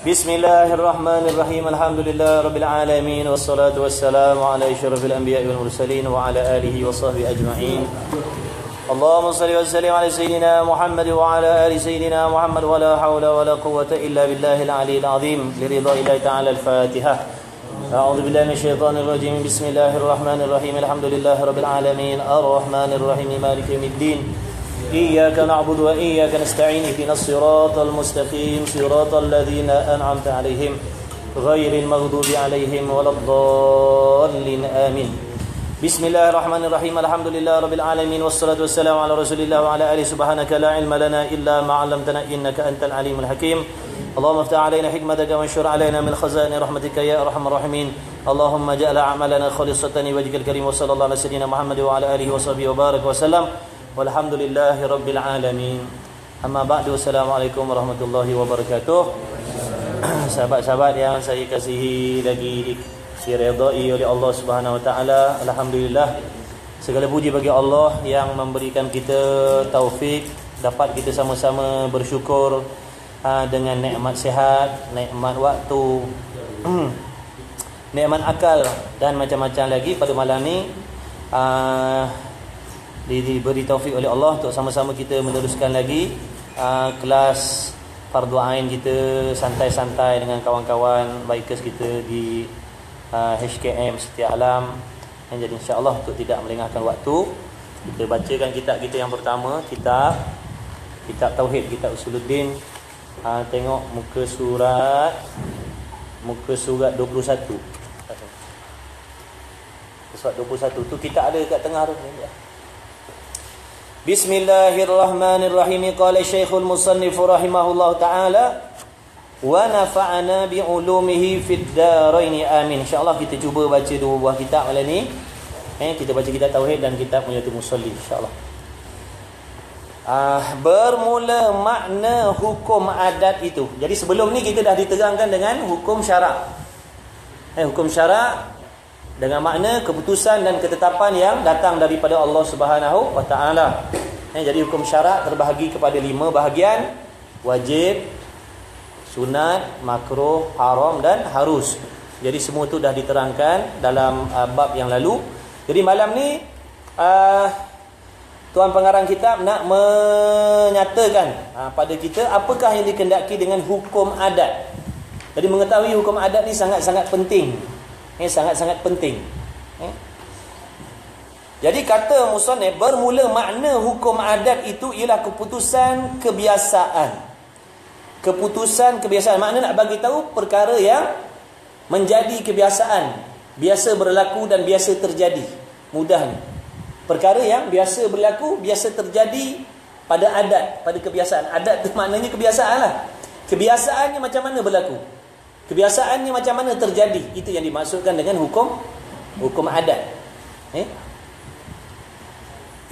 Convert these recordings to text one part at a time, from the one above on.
Bismillahirrahmanirrahim. Alhamdulillah rabbil alamin wassalatu wassalamu ala asyrafil anbiya'i wal mursalin wa ala alihi wa sahbihi ajma'in. Allahumma shalli wa sallim ala sayyidina Muhammad wa ala ali sayyidina Muhammad wa la hawla wa la quwwata illa billahil aliyyil azim. Li ridha ta'ala al-Fatihah. A'udzu billahi minasyaitonir rajim. Bismillahirrahmanirrahim. Alhamdulillahi rabbil alamin arrahmanir rahim maliki yaumiddin. إياك نعبد وإياك نستعين اهدنا الصراط المستقيم صراط الذين أنعمت عليهم غير المغضوب عليهم ولا الضالين آمين بسم الله الرحمن الرحيم الحمد لله رب العالمين والصلاة والسلام على رسول الله وعلى آله سبحانك لا علم لنا إلا ما علمتنا إنك أنت العليم الحكيم اللهم افتح علينا حكمتك وانشر علينا من خزائن رحمتك يا أرحم الراحمين اللهم اجعل أعمالنا خالصة لوجهك الكريم وصلى الله على سيدنا محمد وعلى آله وصحبه وبارك وسلم Walhamdulillahi rabbil alamin. Amma ba'du. Assalamualaikum warahmatullahi wabarakatuh. Sahabat-sahabat yang saya kasihi lagi diridai oleh Allah Subhanahu wa taala. Alhamdulillah. Segala puji bagi Allah yang memberikan kita taufik dapat kita sama-sama bersyukur dengan nikmat sihat, nikmat waktu, nikmat akal dan macam-macam lagi pada malam ni. Diberi taufik oleh Allah untuk sama-sama kita meneruskan lagi kelas fardu ain kita santai-santai dengan kawan-kawan bikers kita di HKM Setia Alam. Jadi insya-Allah untuk tidak melengahkan waktu, kita bacakan kitab kita yang pertama, kitab tauhid, kitab Usuluddin. Tengok muka surat 21. Surat 21 tu kita ada kat tengah tu ni. Bismillahirrahmanirrahim. Qala Syekhul Musannif rahimahullah taala wa nafa'ana bi ulumihi fid darain amin. Insya-Allah kita cuba baca dua buah kitab malam ni. Kita baca kitab tauhid dan kitab Munyatul Musalli insya-Allah. Bermula makna hukum adat itu. Jadi sebelum ni kita dah diterangkan dengan hukum syarak. Hukum syarak dengan makna keputusan dan ketetapan yang datang daripada Allah Subhanahu wa taala. Jadi hukum syarak terbahagi kepada 5 bahagian: wajib, sunat, makruh, haram dan harus. Jadi semua tu dah diterangkan dalam bab yang lalu. Jadi malam ni tuan pengarang kitab nak menyatakan pada kita apakah yang dikehendaki dengan hukum adat. Jadi mengetahui hukum adat ni sangat-sangat penting. Sangat-sangat penting. Jadi kata musannif, bermula makna hukum adat itu ialah keputusan kebiasaan. Keputusan kebiasaan makna nak bagi tahu perkara yang menjadi kebiasaan, biasa berlaku dan biasa terjadi. Mudahnya, perkara yang biasa berlaku, biasa terjadi pada adat, pada kebiasaan. Adat tu maknanya kebiasaan lah. Kebiasaannya macam mana berlaku, kebiasaannya macam mana terjadi. Itu yang dimaksudkan dengan hukum adat.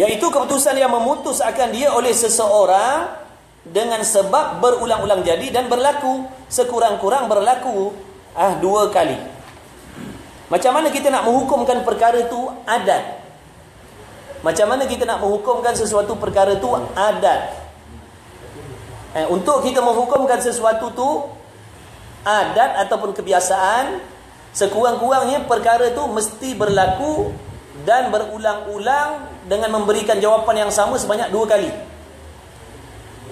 Iaitu keputusan yang memutus akan dia oleh seseorang dengan sebab berulang-ulang jadi dan berlaku, sekurang-kurang berlaku 2 kali. Macam mana kita nak menghukumkan perkara itu adat? Macam mana kita nak menghukumkan sesuatu perkara itu adat? Untuk kita menghukumkan sesuatu tu adat ataupun kebiasaan, sekurang-kurangnya perkara itu mesti berlaku dan berulang-ulang dengan memberikan jawapan yang sama sebanyak 2 kali.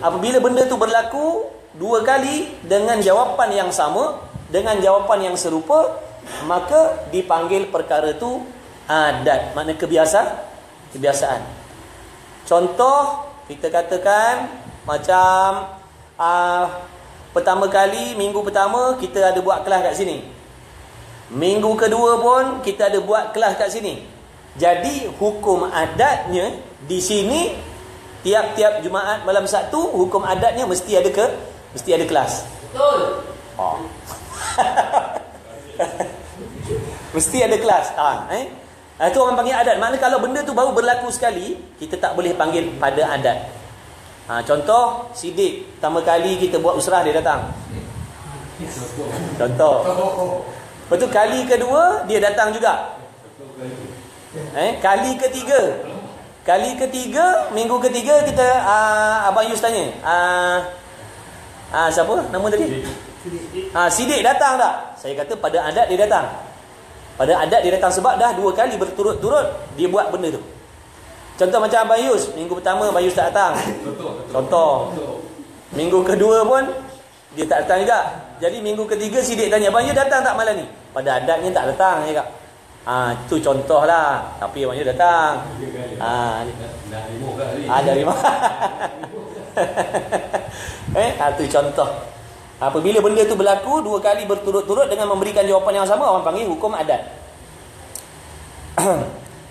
Apabila benda itu berlaku 2 kali dengan jawapan yang sama, dengan jawapan yang serupa, maka dipanggil perkara itu adat. Makna kebiasaan. Contoh, kita katakan macam pertama kali, minggu pertama kita ada buat kelas kat sini. Minggu kedua pun kita ada buat kelas kat sini. Jadi hukum adatnya di sini tiap-tiap Jumaat malam Sabtu, hukum adatnya mesti ada kelas. Betul. Mesti ada kelas. Itu orang panggil adat. Maknanya kalau benda tu baru berlaku sekali, kita tak boleh panggil pada adat. Contoh, Sidik pertama kali kita buat usrah dia datang. Contoh. Lepas tu kali kedua dia datang juga. Kali ketiga, minggu ketiga kita Abang Yus tanya, Siapa nama tadi? Sidik datang tak? Saya kata pada adat dia datang. Pada adat dia datang sebab dah 2 kali berturut-turut dia buat benda tu. Contoh macam Abang Yus, minggu pertama Abang Yus tak datang. Contoh. Minggu kedua pun dia tak datang juga. Jadi minggu ketiga sidik tanya, Abang Yus datang tak malam ni? Pada adatnya tak datang je kak. Itu contoh lah. Tapi Abang Yus datang. Dah 5 itu contoh. Apabila benda tu berlaku 2 kali berturut-turut dengan memberikan jawapan yang sama, orang panggil hukum adat.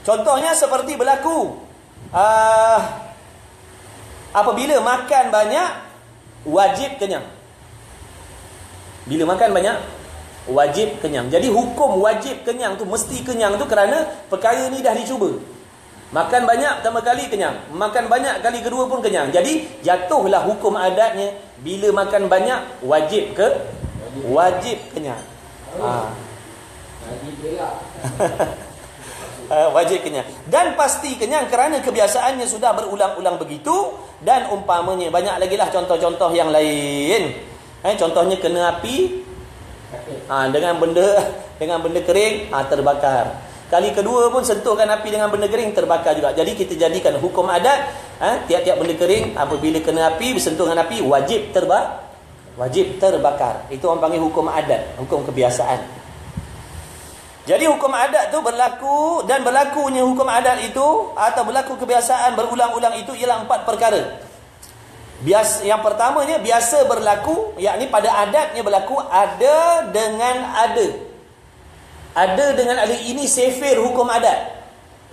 Contohnya seperti berlaku apabila makan banyak wajib kenyang. Bila makan banyak wajib kenyang. Jadi hukum wajib kenyang tu, mesti kenyang tu kerana perkara ni dah dicuba. Makan banyak pertama kali kenyang, makan banyak kali kedua pun kenyang. Jadi jatuhlah hukum adatnya, bila makan banyak wajib wajib kenyang. Wajib kenyang dan pasti kenyang kerana kebiasaannya sudah berulang-ulang begitu. Dan umpamanya banyak lagi lah contoh-contoh yang lain. Contohnya kena api dengan benda kering terbakar. Kali kedua pun sentuhkan api dengan benda kering, terbakar juga. Jadi kita jadikan hukum adat, tiap-tiap benda kering apabila kena api, bersentuh dengan api, wajib terbakar. Itu orang panggil hukum adat, hukum kebiasaan. Jadi hukum adat tu berlaku, dan berlakunya hukum adat itu atau berlaku kebiasaan berulang-ulang itu ialah 4 perkara. Yang pertamanya biasa berlaku, yakni pada adatnya berlaku ada dengan ada. Ada dengan ada, ini sifir hukum adat.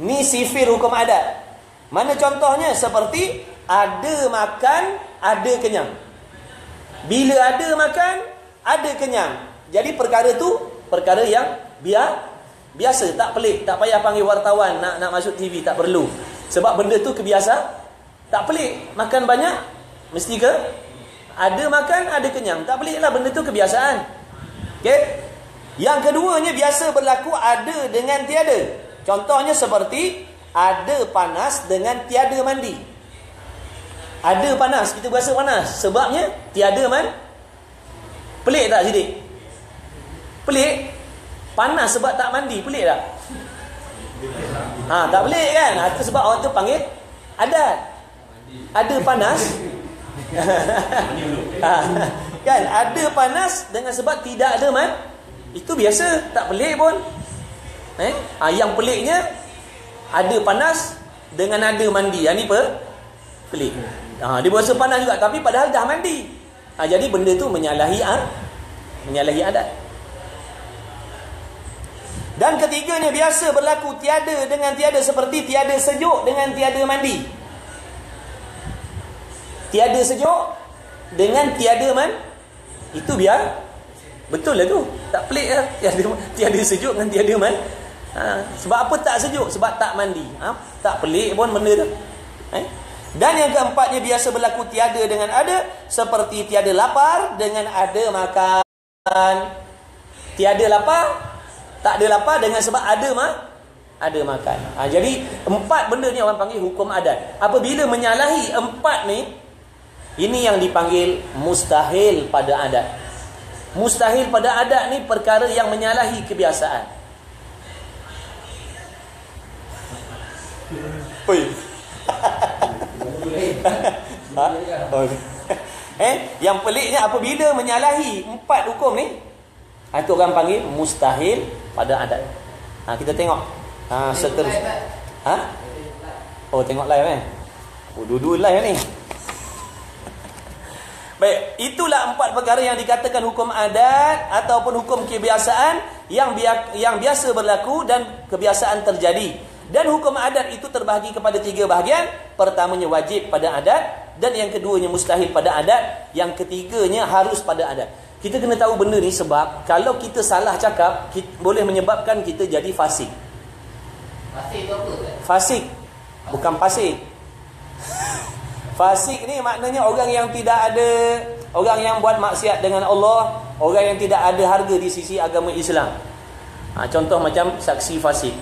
Ini sifir hukum adat. Mana contohnya? Seperti ada makan, ada kenyang. Bila ada makan, ada kenyang. Jadi perkara tu perkara yang biasa, tak pelik. Tak payah panggil wartawan nak masuk TV, tak perlu. Sebab benda tu kebiasa, tak pelik. Makan banyak mesti ke ada makan, ada kenyang. Tak pelik lah, benda tu kebiasaan. Okey. Yang keduanya biasa berlaku ada dengan tiada. Contohnya seperti ada panas dengan tiada mandi. Ada panas, kita berasa panas, sebabnya tiada pelik tak Sidik? Pelik. Panas sebab tak mandi, pelik tak? Tak pelik kan? Itu sebab orang tu panggil adat. Ada panas kan? Ada panas dengan sebab tidak ada itu biasa, tak pelik pun. Yang peliknya ada panas dengan ada mandi. Ini pelik. Dia berasa panas juga tapi padahal dah mandi. Jadi benda tu menyalahi adat. Dan ketiganya biasa berlaku tiada dengan tiada, seperti tiada sejuk dengan tiada mandi. Tiada sejuk dengan tiada itu biar betul lah tu. Tak pelik lah. Tiada sejuk dengan tiada sebab apa tak sejuk? Sebab tak mandi. Tak pelik pun benda tu. Dan yang keempatnya biasa berlaku tiada dengan ada, seperti tiada lapar dengan ada makan. Tiada lapar, tak ada lapar dengan sebab ada makan. Jadi 4 benda ni orang panggil hukum adat. Apabila menyalahi 4 ni, ini yang dipanggil mustahil pada adat. Mustahil pada adat ni perkara yang menyalahi kebiasaan. Oi. Yang peliknya apabila menyalahi 4 hukum ni, itu orang panggil mustahil pada adat. Kita tengok seterusnya. Tengok live dua-dua live ni. Baik, itulah 4 perkara yang dikatakan hukum adat ataupun hukum kebiasaan yang biasa berlaku dan kebiasaan terjadi. Dan hukum adat itu terbahagi kepada 3 bahagian. Pertamanya wajib pada adat, dan yang keduanya mustahil pada adat, yang ketiganya harus pada adat. Kita kena tahu benda ni sebab kalau kita salah cakap, boleh menyebabkan kita jadi fasik. Fasik itu apa? Fasik, bukan pasik. Fasik ni maknanya orang yang tidak ada, orang yang buat maksiat dengan Allah, orang yang tidak ada harga di sisi agama Islam. Contoh macam saksi fasik.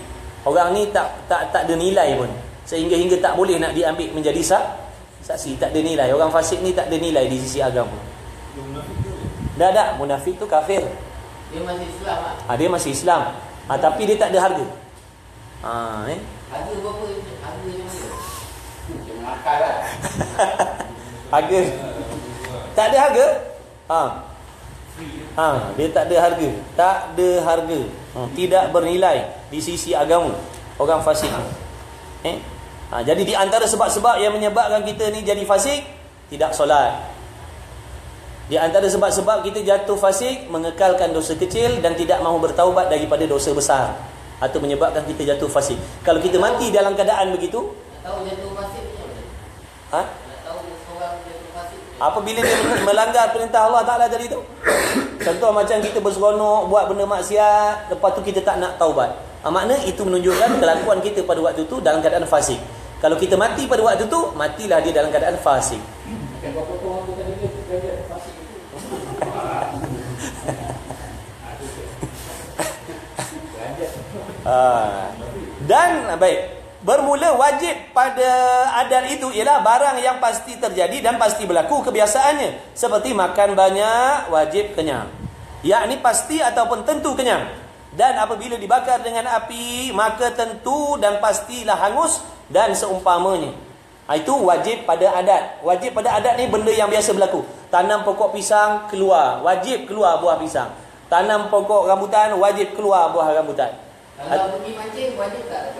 Orang ni tak ada nilai pun, sehingga tak boleh nak diambil menjadi saksi. Tak ada nilai. Orang fasik ni tak ada nilai di sisi agama. Tak, munafik tu kafir. Dia masih Islam lah. Dia masih Islam. Tapi dia tak ada harga. Harga berapa? Harga macam mana? Jangan akal lah. Harga. Tak ada harga? Dia tak ada harga. Tak ada harga. Tidak bernilai di sisi agama. Orang fasik. Jadi di antara sebab-sebab yang menyebabkan kita ni jadi fasik, tidak solat. Di antara sebab-sebab kita jatuh fasik, mengekalkan dosa kecil dan tidak mahu bertaubat daripada dosa besar, atau menyebabkan kita jatuh fasik. Kalau kita mati dalam keadaan begitu, nak tahu jatuh fasik macam mana? Nak tahu seorang jatuh fasik apabila dia melanggar perintah Allah Ta'ala tadi tu. Contoh macam kita berseronok buat benda maksiat, lepas tu kita tak nak taubat. Makna itu menunjukkan kelakuan kita pada waktu tu dalam keadaan fasik. Kalau kita mati pada waktu tu, matilah dia dalam keadaan fasik. Dan baik, bermula wajib pada adat itu ialah barang yang pasti terjadi dan pasti berlaku kebiasaannya, seperti makan banyak wajib kenyang, yakni pasti ataupun tentu kenyang. Dan apabila dibakar dengan api, maka tentu dan pastilah hangus dan seumpamanya. Itu wajib pada adat. Wajib pada adat ni benda yang biasa berlaku. Tanam pokok pisang, keluar, wajib keluar buah pisang. Tanam pokok rambutan, wajib keluar buah rambutan. Kalau pergi mancing, wajib tak?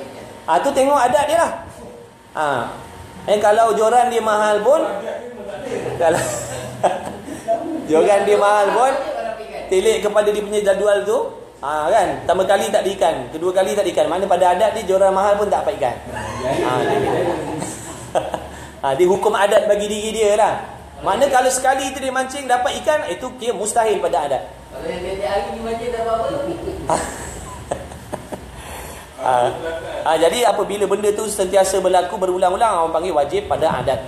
Tu tengok adat dia lah. Kalau joran dia mahal pun, kalau joran dia mahal pun, telik kepada dia punya jadual tu, kan, pertama kali tak diikan, kedua kali tak diikan. Mana pada adat dia joran mahal pun tak dapat ikan. Dia hukum adat bagi diri dia lah. Mana kalau sekali tu dia mancing dapat ikan, itu kira mustahil pada adat. Kalau yang tiap hari dia mancing tak apa-apa. Jadi apabila benda tu sentiasa berlaku berulang-ulang, orang panggil wajib pada adat.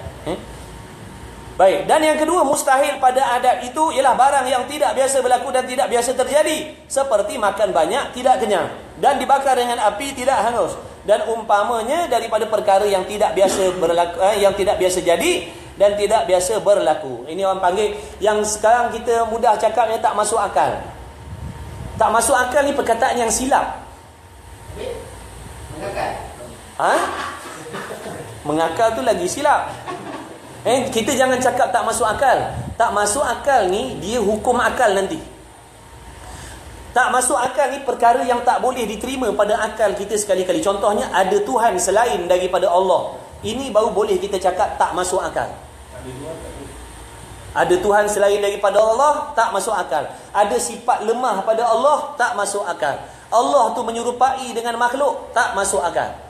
Baik, dan yang kedua, mustahil pada adat itu ialah barang yang tidak biasa berlaku dan tidak biasa terjadi, seperti makan banyak tidak kenyang dan dibakar dengan api tidak hangus, dan umpamanya daripada perkara yang tidak biasa berlaku, yang tidak biasa jadi dan tidak biasa berlaku. Ini orang panggil, yang sekarang kita mudah cakapnya tak masuk akal. Tak masuk akal ni perkataan yang silap. Mengakal tu lagi silap. Kita jangan cakap tak masuk akal. Tak masuk akal ni dia hukum akal nanti. Tak masuk akal ni perkara yang tak boleh diterima pada akal kita sekali-kali. Contohnya ada Tuhan selain daripada Allah. Ini baru boleh kita cakap tak masuk akal. Ada Tuhan selain daripada Allah, tak masuk akal. Ada sifat lemah pada Allah, tak masuk akal. Allah tu menyerupai dengan makhluk, tak masuk akal.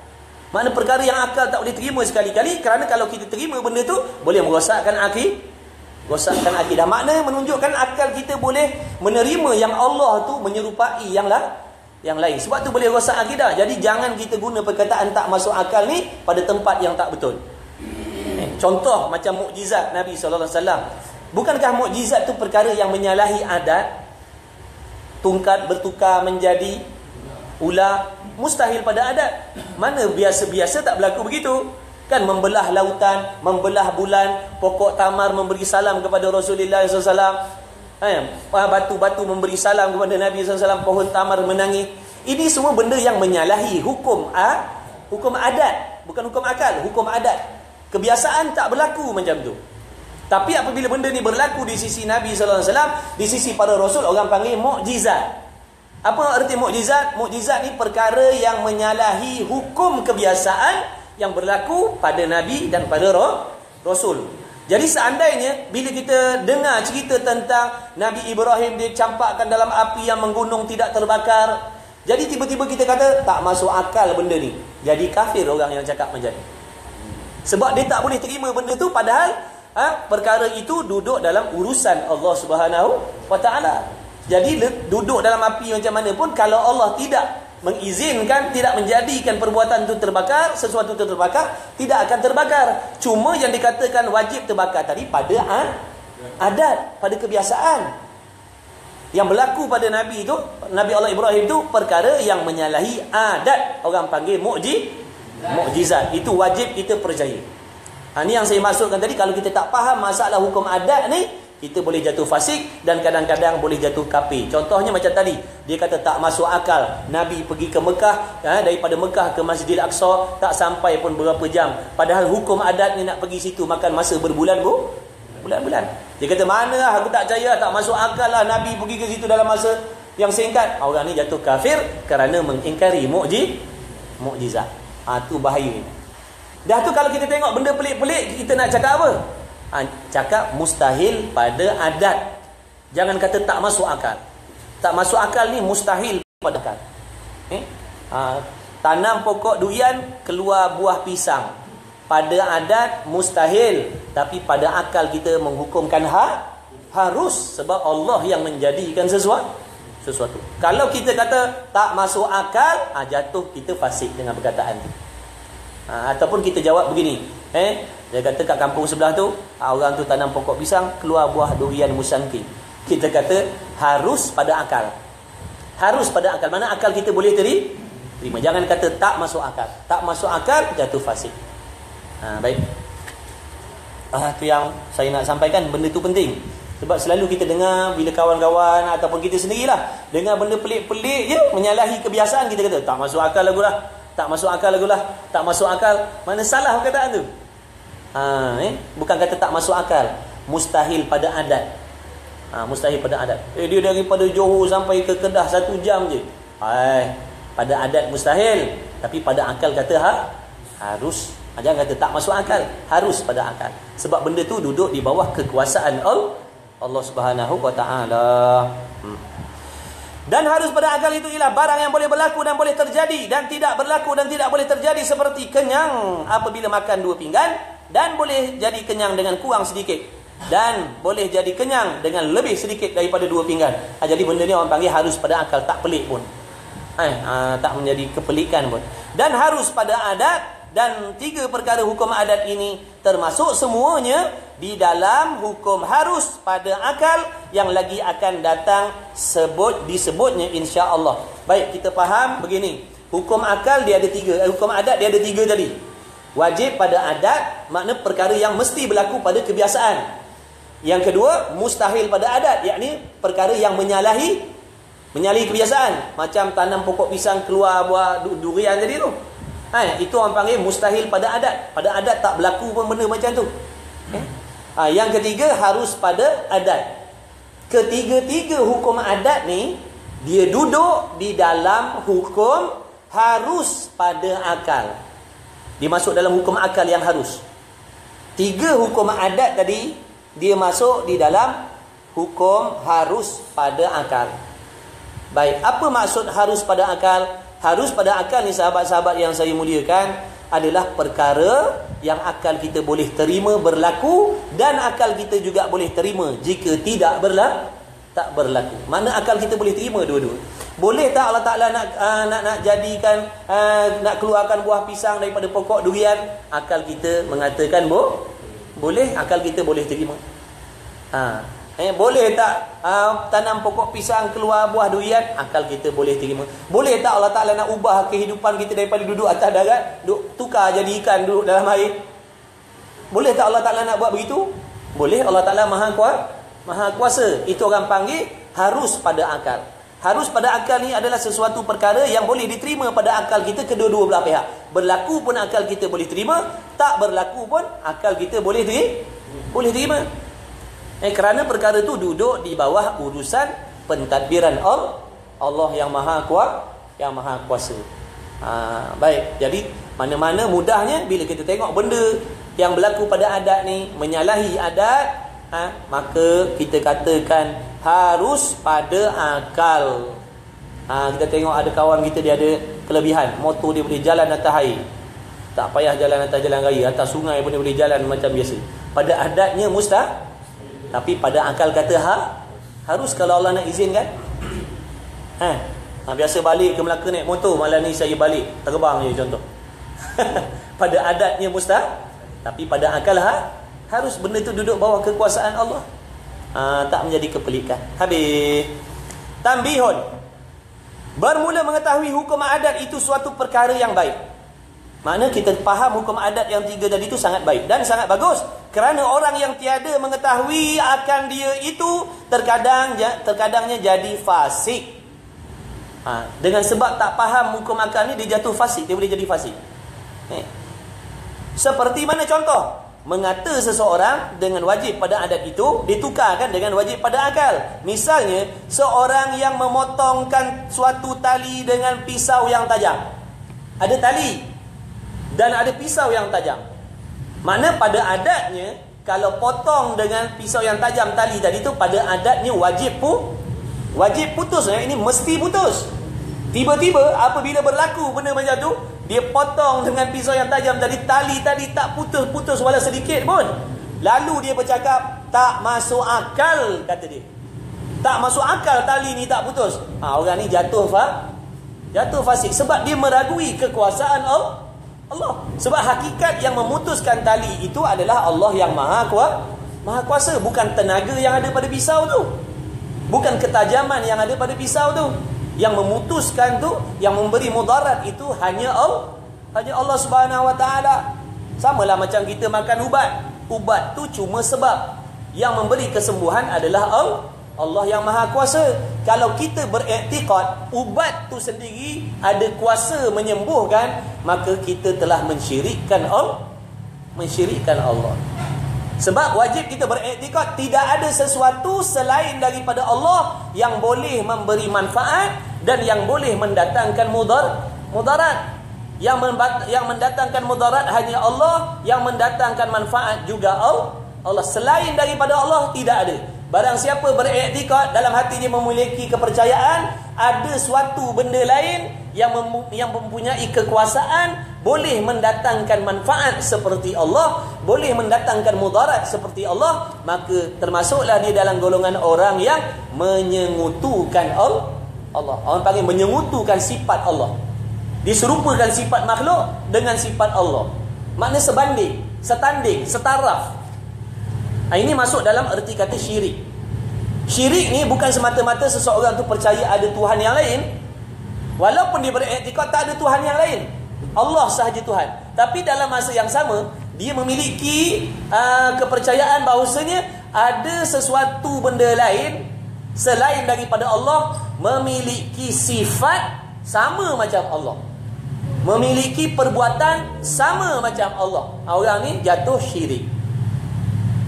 Makna perkara yang akal tak boleh terima sekali-kali, kerana kalau kita terima benda tu boleh merosakkan akidah. Makna menunjukkan akal kita boleh menerima yang Allah tu menyerupai yang lain. Sebab tu boleh rosak akidah. Jadi jangan kita guna perkataan tak masuk akal ni pada tempat yang tak betul. Contoh macam mukjizat Nabi SAW. Bukankah mukjizat tu perkara yang menyalahi adat? Tungkat bertukar menjadi ular, mustahil pada adat. Mana biasa-biasa tak berlaku begitu. Kan membelah lautan, membelah bulan, pokok tamar memberi salam kepada Rasulullah SAW, batu-batu memberi salam kepada Nabi SAW, pohon tamar menangis. Ini semua benda yang menyalahi hukum adat, bukan hukum akal, hukum adat. Kebiasaan tak berlaku macam tu. Tapi apabila benda ni berlaku di sisi Nabi SAW, di sisi para Rasul, orang panggil mukjizat. Apa arti mukjizat? Mukjizat ni perkara yang menyalahi hukum kebiasaan yang berlaku pada Nabi dan pada Rasul. Jadi seandainya bila kita dengar cerita tentang Nabi Ibrahim dicampakkan dalam api yang menggunung tidak terbakar, jadi tiba-tiba kita kata tak masuk akal benda ni, jadi kafir orang yang cakap macam ni. Sebab dia tak boleh terima benda tu, padahal perkara itu duduk dalam urusan Allah Subhanahu wa Ta'ala. Jadi duduk dalam api macam mana pun, kalau Allah tidak mengizinkan, tidak menjadikan perbuatan itu terbakar, sesuatu itu terbakar, tidak akan terbakar. Cuma yang dikatakan wajib terbakar tadi pada adat, pada kebiasaan yang berlaku pada Nabi itu, Nabi Allah Ibrahim itu perkara yang menyalahi adat. Orang panggil mukjizat. Itu wajib kita percaya. Ini yang saya maksudkan tadi. Kalau kita tak faham masalah hukum adat ni, kita boleh jatuh fasik dan kadang-kadang boleh jatuh kafir. Contohnya macam tadi, dia kata tak masuk akal Nabi pergi ke Mekah, daripada Mekah ke Masjidil Aqsa tak sampai pun berapa jam, padahal hukum adatnya nak pergi situ makan masa bulan-bulan. Dia kata mana lah, aku tak percaya, tak masuk akal lah Nabi pergi ke situ dalam masa yang singkat. Orang ni jatuh kafir kerana mengingkari mukjizat. Tu bahaya. Dah tu kalau kita tengok benda pelik-pelik, kita nak cakap apa? Cakap mustahil pada adat. Jangan kata tak masuk akal. Tak masuk akal ni mustahil pada akal. Tanam pokok durian, keluar buah pisang. Pada adat mustahil, tapi pada akal kita menghukumkan harus, sebab Allah yang menjadikan sesuatu. Kalau kita kata tak masuk akal, jatuh kita fasik dengan perkataan tu. Ataupun kita jawab begini, dia kata kat kampung sebelah tu, orang tu tanam pokok pisang, keluar buah durian musangking. Kita kata harus pada akal. Harus pada akal. Mana akal kita boleh terima. Jangan kata tak masuk akal. Tak masuk akal, jatuh fasik. Baik. Tu yang saya nak sampaikan, benda tu penting. Sebab selalu kita dengar bila kawan-kawan ataupun kita sendirilah dengar benda pelik-pelik je, menyalahi kebiasaan, kita kata tak masuk akal lagulah. Tak masuk akal lagulah. Tak masuk akal. Mana salah perkataan tu? Bukan kata tak masuk akal. Mustahil pada adat. Mustahil pada adat. Dia daripada Johor sampai ke Kedah 1 jam je. Pada adat mustahil. Tapi pada akal kata harus. Jangan kata tak masuk akal. Harus pada akal. Sebab benda tu duduk di bawah kekuasaan Allah Subhanahu wa ta'ala. Dan harus pada akal itu ialah barang yang boleh berlaku dan boleh terjadi, dan tidak berlaku dan tidak boleh terjadi, seperti kenyang apabila makan 2 pinggan, dan boleh jadi kenyang dengan kurang sedikit, dan boleh jadi kenyang dengan lebih sedikit daripada 2 pinggan. Jadi benda ni orang panggil harus pada akal, tak pelik pun. Tak menjadi kepelikan pun. Dan harus pada adat. Dan 3 perkara hukum adat ini termasuk semuanya di dalam hukum harus pada akal yang lagi akan datang disebutnya insya-Allah. Baik, kita faham begini. Hukum akal dia ada 3, hukum adat dia ada 3 tadi. Wajib pada adat, makna perkara yang mesti berlaku pada kebiasaan. Yang kedua, mustahil pada adat, yakni perkara yang menyalahi kebiasaan. Macam tanam pokok pisang keluar buah durian tadi tu. Itu orang panggil mustahil pada adat. Pada adat tak berlaku pun benda macam tu. Yang ketiga, harus pada adat. Ketiga-tiga hukum adat ni, dia duduk di dalam hukum harus pada akal. Dia masuk dalam hukum akal yang harus. 3 hukum adat tadi, dia masuk di dalam hukum harus pada akal. Baik, apa maksud harus pada akal? Harus pada akal ni, sahabat-sahabat yang saya muliakan, adalah perkara yang akal kita boleh terima berlaku, dan akal kita juga boleh terima jika tak berlaku. Mana akal kita boleh terima dua-dua. Boleh tak Allah Ta'ala nak jadikan, nak keluarkan buah pisang daripada pokok durian? Akal kita mengatakan boleh, akal kita boleh terima. Boleh tak tanam pokok pisang keluar buah durian? Akal kita boleh terima. Boleh tak Allah Ta'ala nak ubah kehidupan kita daripada duduk atas darat, tukar jadi ikan duduk dalam air? Boleh tak Allah Ta'ala nak buat begitu? Boleh. Allah Ta'ala maha kuasa. Itu orang panggil harus pada akal. Harus pada akal ni adalah sesuatu perkara yang boleh diterima pada akal kita kedua-dua belah pihak. Berlaku pun akal kita boleh terima, tak berlaku pun akal kita boleh terima. Kerana perkara itu duduk di bawah urusan pentadbiran Allah yang maha kuasa. Baik, jadi mana-mana mudahnya bila kita tengok benda yang berlaku pada adat ni menyalahi adat, maka kita katakan harus pada akal. Kita tengok ada kawan kita, dia ada kelebihan, motor dia boleh jalan atas air, tak payah jalan atas jalan raya, atas sungai pun dia boleh jalan macam biasa. Pada adatnya mustahil, tapi pada akal kata harus kalau Allah nak izinkan. Biasa balik ke Melaka naik motor, malam ni saya balik terbang je contoh. Pada adatnya mustahil, tapi pada akal harus. Benda tu duduk bawah kekuasaan Allah. Tak menjadi kepelikan. Habis. Tambihun. Bermula mengetahui hukum adat itu suatu perkara yang baik. Makna kita faham hukum adat yang 3 tadi itu sangat baik dan sangat bagus. Kerana orang yang tiada mengetahui akan dia itu, terkadangnya jadi fasik. Dengan sebab tak faham hukum akal ni, dia jatuh fasik, dia boleh jadi fasik. Seperti mana contoh? Mengata seseorang dengan wajib pada adat itu ditukarkan dengan wajib pada akal. Misalnya, seorang yang memotongkan suatu tali dengan pisau yang tajam. Ada tali dan ada pisau yang tajam. Makna pada adatnya, kalau potong dengan pisau yang tajam tali tadi tu, pada adatnya wajib putus. Ini mesti putus. Tiba-tiba apabila berlaku benda macam tu, dia potong dengan pisau yang tajam tadi, tali tadi tak putus-putus wala sedikit pun. Lalu dia bercakap, tak masuk akal, kata dia. Tak masuk akal tali ni tak putus. Orang ni jatuh fasik. Sebab dia meragui kekuasaan Allah. Sebab hakikat yang memutuskan tali itu adalah Allah yang maha kuasa. Bukan tenaga yang ada pada pisau tu, bukan ketajaman yang ada pada pisau tu. Yang memutuskan tu, yang memberi mudarat itu hanya Allah Subhanahu Wa Taala. Samalah macam kita makan ubat tu cuma sebab. Yang memberi kesembuhan adalah Allah yang maha kuasa. Kalau kita beriktikad ubat tu sendiri ada kuasa menyembuhkan, maka kita telah mensyirikkan Allah. Sebab wajib kita beriktikad tidak ada sesuatu selain daripada Allah yang boleh memberi manfaat dan yang boleh mendatangkan mudarat. Yang mendatangkan mudarat hanya Allah, yang mendatangkan manfaat juga Allah. Selain daripada Allah tidak ada. Barang siapa beriktikad dalam hati dia memiliki kepercayaan ada suatu benda lain yang mempunyai kekuasaan, boleh mendatangkan manfaat seperti Allah, boleh mendatangkan mudarat seperti Allah, maka termasuklah dia dalam golongan orang yang menyengutukan Allah. Orang panggil menyengutukan sifat Allah. Diserupakan sifat makhluk dengan sifat Allah. Makna sebanding, setanding, setaraf. Ini masuk dalam erti kata syirik. Syirik ni bukan semata-mata seseorang tu percaya ada Tuhan yang lain. Walaupun dia beriktikad tak ada Tuhan yang lain, Allah sahaja Tuhan. Tapi dalam masa yang sama, dia memiliki kepercayaan bahawasanya ada sesuatu benda lain selain daripada Allah memiliki sifat sama macam Allah, memiliki perbuatan sama macam Allah. Orang ni jatuh syirik.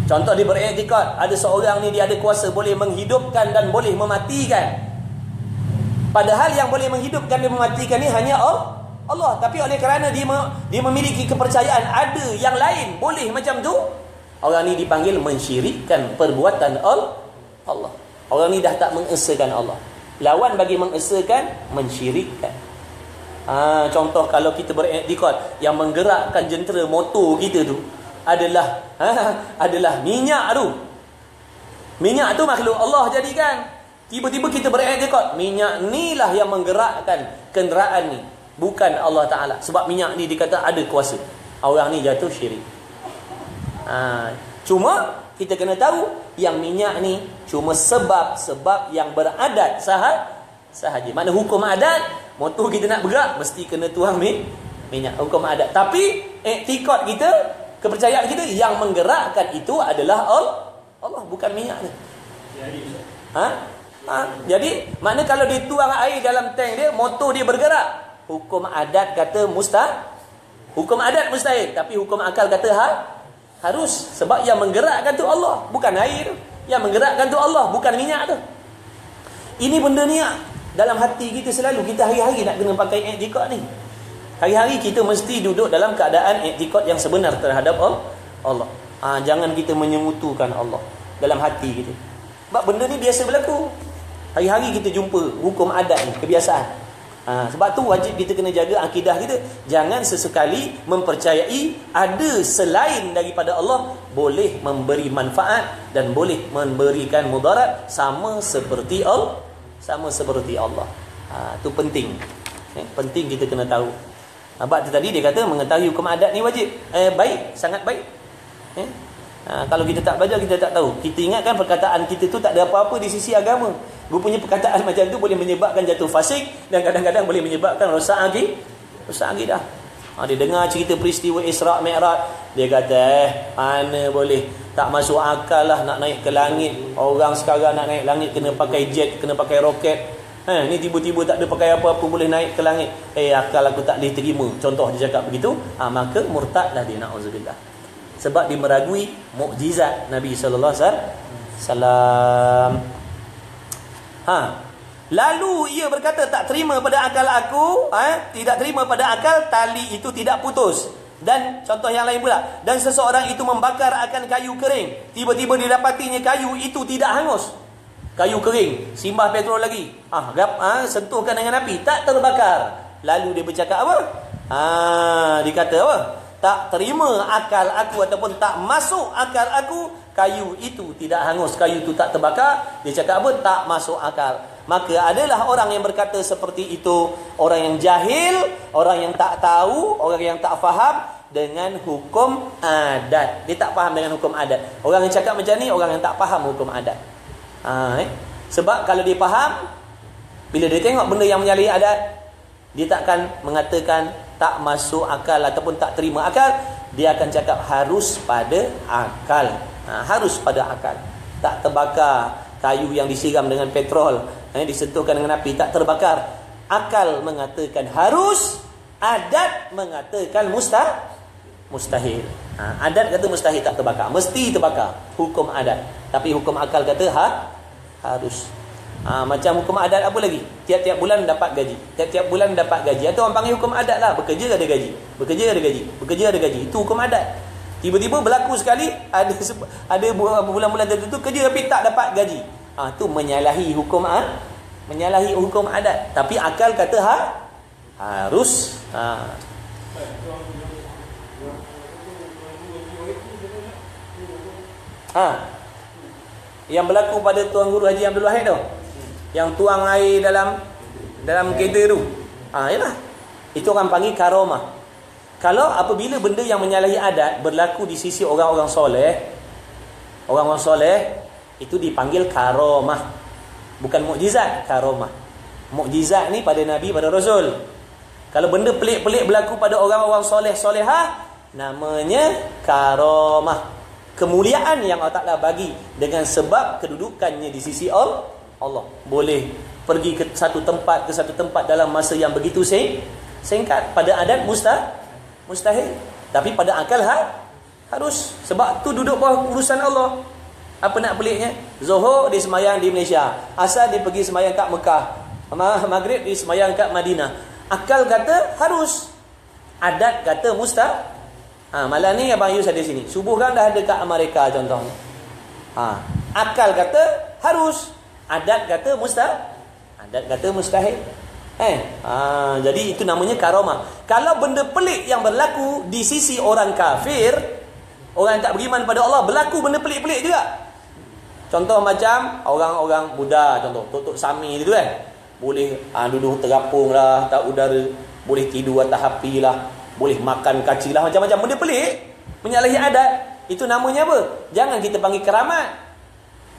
Contoh dia beriktikad ada seorang ni dia ada kuasa boleh menghidupkan dan boleh mematikan. Padahal yang boleh menghidupkan dan mematikan ni hanya Allah. Tapi oleh kerana dia memiliki kepercayaan ada yang lain boleh macam tu, orang ni dipanggil mensyirikkan perbuatan Allah. Orang ni dah tak mengesakan Allah. Lawan bagi mengesakan, mensyirikkan. Contoh kalau kita beriktikad yang menggerakkan jentera motor kita tu adalah minyak tu. Minyak tu makhluk Allah jadikan. Tiba-tiba kita beriktikad minyak ni lah yang menggerakkan kenderaan ni, bukan Allah Ta'ala. Sebab minyak ni dikata ada kuasa. Orang ni jatuh syirik. Cuma kita kena tahu yang minyak ni cuma sebab yang beradat sahaja. Makna hukum adat, motor kita nak bergerak mesti kena tuang minyak, hukum adat. Tapi iktikad kita, kepercayaan kita yang menggerakkan itu adalah Allah, bukan minyak ni. Jadi makna kalau dia tuang air dalam tank dia, motor dia bergerak, hukum adat kata hukum adat mustahil, tapi hukum akal kata harus. Sebab yang menggerakkan tu Allah, bukan air. Yang menggerakkan tu Allah, bukan minyak tu. Ini benda ni dalam hati kita selalu. Kita hari-hari nak kena pakai iktikad ni. Hari-hari kita mesti duduk dalam keadaan iktikad yang sebenar terhadap Allah. Jangan kita menyemutukan Allah dalam hati kita. Sebab benda ni biasa berlaku. Hari-hari kita jumpa hukum adat ni, kebiasaan. Sebab tu wajib kita kena jaga akidah kita. Jangan sesekali mempercayai ada selain daripada Allah boleh memberi manfaat dan boleh memberikan mudarat sama seperti Allah. Itu penting. Penting kita kena tahu. Sebab tadi dia kata mengetahui hukum adat ni wajib. Baik, sangat baik. Kalau kita tak belajar, kita tak tahu. Kita ingatkan perkataan kita tu tak ada apa-apa di sisi agama. Rupanya perkataan macam tu boleh menyebabkan jatuh fasik dan kadang-kadang boleh menyebabkan rosak akidah. Dia dengar cerita peristiwa Isra' Mi'raj, dia kata mana boleh, tak masuk akal lah nak naik ke langit. Orang sekarang nak naik langit kena pakai jet, kena pakai roket. Ni tiba-tiba tak ada pakai apa-apa boleh naik ke langit. Akal aku tak boleh terima. Contoh dia cakap begitu, maka murtadlah dia, na'udzubillah. Sebab dia meragui mukjizat Nabi sallallahu alaihi wasallam. Lalu ia berkata, tak terima pada akal aku, tidak terima pada akal, tali itu tidak putus. Dan contoh yang lain pula, dan seseorang itu membakar akan kayu kering, tiba-tiba didapatinya kayu itu tidak hangus. Kayu kering, simbah petrol lagi, sentuhkan dengan api, tak terbakar. Lalu dia bercakap apa? Dia kata apa? Tak terima akal aku, ataupun tak masuk akal aku, kayu itu tidak hangus, kayu itu tak terbakar. Dia cakap apa? Tak masuk akal. Maka adalah orang yang berkata seperti itu orang yang jahil, orang yang tak tahu, orang yang tak faham dengan hukum adat. Dia tak faham dengan hukum adat. Orang yang cakap macam ni orang yang tak faham hukum adat. Sebab kalau dia faham, bila dia tengok benda yang menyalahi adat, dia takkan mengatakan tak masuk akal ataupun tak terima akal. Dia akan cakap harus pada akal. Harus pada akal. Tak terbakar, kayu yang disiram dengan petrol, disentuhkan dengan api, tak terbakar. Akal mengatakan harus, adat mengatakan mustahil. Adat kata mustahil, tak terbakar, mesti terbakar, hukum adat. Tapi hukum akal kata harus. Macam hukum adat apa lagi? Tiap-tiap bulan dapat gaji. Tiap-tiap bulan dapat gaji. Itu orang panggil hukum adat lah. Bekerja ada gaji. Bekerja ada gaji. Bekerja ada gaji. Itu hukum adat. Tiba-tiba berlaku sekali, ada bulan-bulan tertentu kerja tapi tak dapat gaji. Itu menyalahi hukum menyalahi hukum adat. Tapi akal kata harus. Yang berlaku pada Tuan Guru Haji Abdul Wahid tu, yang tuang air dalam kereta tu, yalah, itu orang panggil karomah. Kalau apabila benda yang menyalahi adat berlaku di sisi orang-orang soleh, orang-orang soleh itu dipanggil karomah, bukan mukjizat. Karomah, mukjizat ni pada Nabi, pada Rasul. Kalau benda pelik-pelik berlaku pada orang-orang soleh-solehah, namanya karomah. Kemuliaan yang Allah Ta'ala bagi dengan sebab kedudukannya di sisi Allah. Boleh pergi ke satu tempat dalam masa yang begitu singkat. Pada adat mustahil. Tapi pada akal harus. Sebab tu duduk bawah urusan Allah. Apa nak peliknya? Zuhur dia semayang di Malaysia, asar dia pergi semayang kat Mekah, Maghrib dia semayang kat Madinah. Akal kata harus, adat kata mustahil. Malam ni Abang Yus ada sini, subuh kan dah ada kat Amerika contohnya. Akal kata harus, adat kata mustahil. Jadi itu namanya karomah. Kalau benda pelik yang berlaku di sisi orang kafir, orang yang tak beriman pada Allah, berlaku benda pelik-pelik juga. Contoh macam orang-orang Buddha, contoh Tok Sami itu kan, boleh duduk terapung lah, tak udara, boleh tidur atas api lah, boleh makan kaci lah, macam-macam benda pelik menyalahi adat. Itu namanya apa? Jangan kita panggil keramat.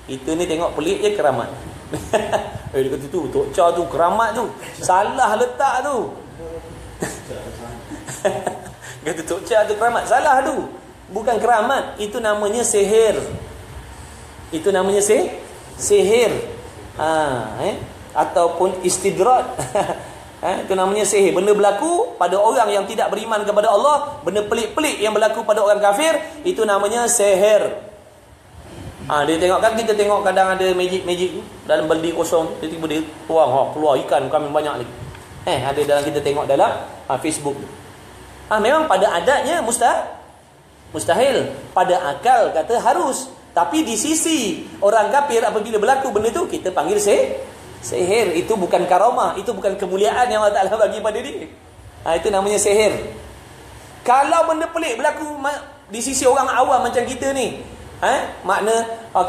Kita ni tengok pelik je keramat. Dia kata tu Tok Cha tu keramat tu, salah letak tu. Kata Tok Cha tu keramat, salah tu. Bukan keramat, itu namanya sihir. Itu namanya sihir. Ataupun istidraj. Itu namanya sihir. Benda berlaku pada orang yang tidak beriman kepada Allah, benda pelik-pelik yang berlaku pada orang kafir, itu namanya sihir. Dia tengok kan, kita tengok kadang ada magic dalam beldi kosong, tiba-tiba dia tuang, keluar ikan kami banyak lagi. Ada dalam, kita tengok dalam Facebook. Memang pada adatnya mustahil. Pada akal kata harus. Tapi di sisi orang kafir, apabila berlaku benda tu, kita panggil sihir. Itu bukan karomah, itu bukan kemuliaan yang Allah Ta'ala bagi pada dia. Itu namanya sihir. Kalau benda pelik berlaku di sisi orang awam macam kita ni, makna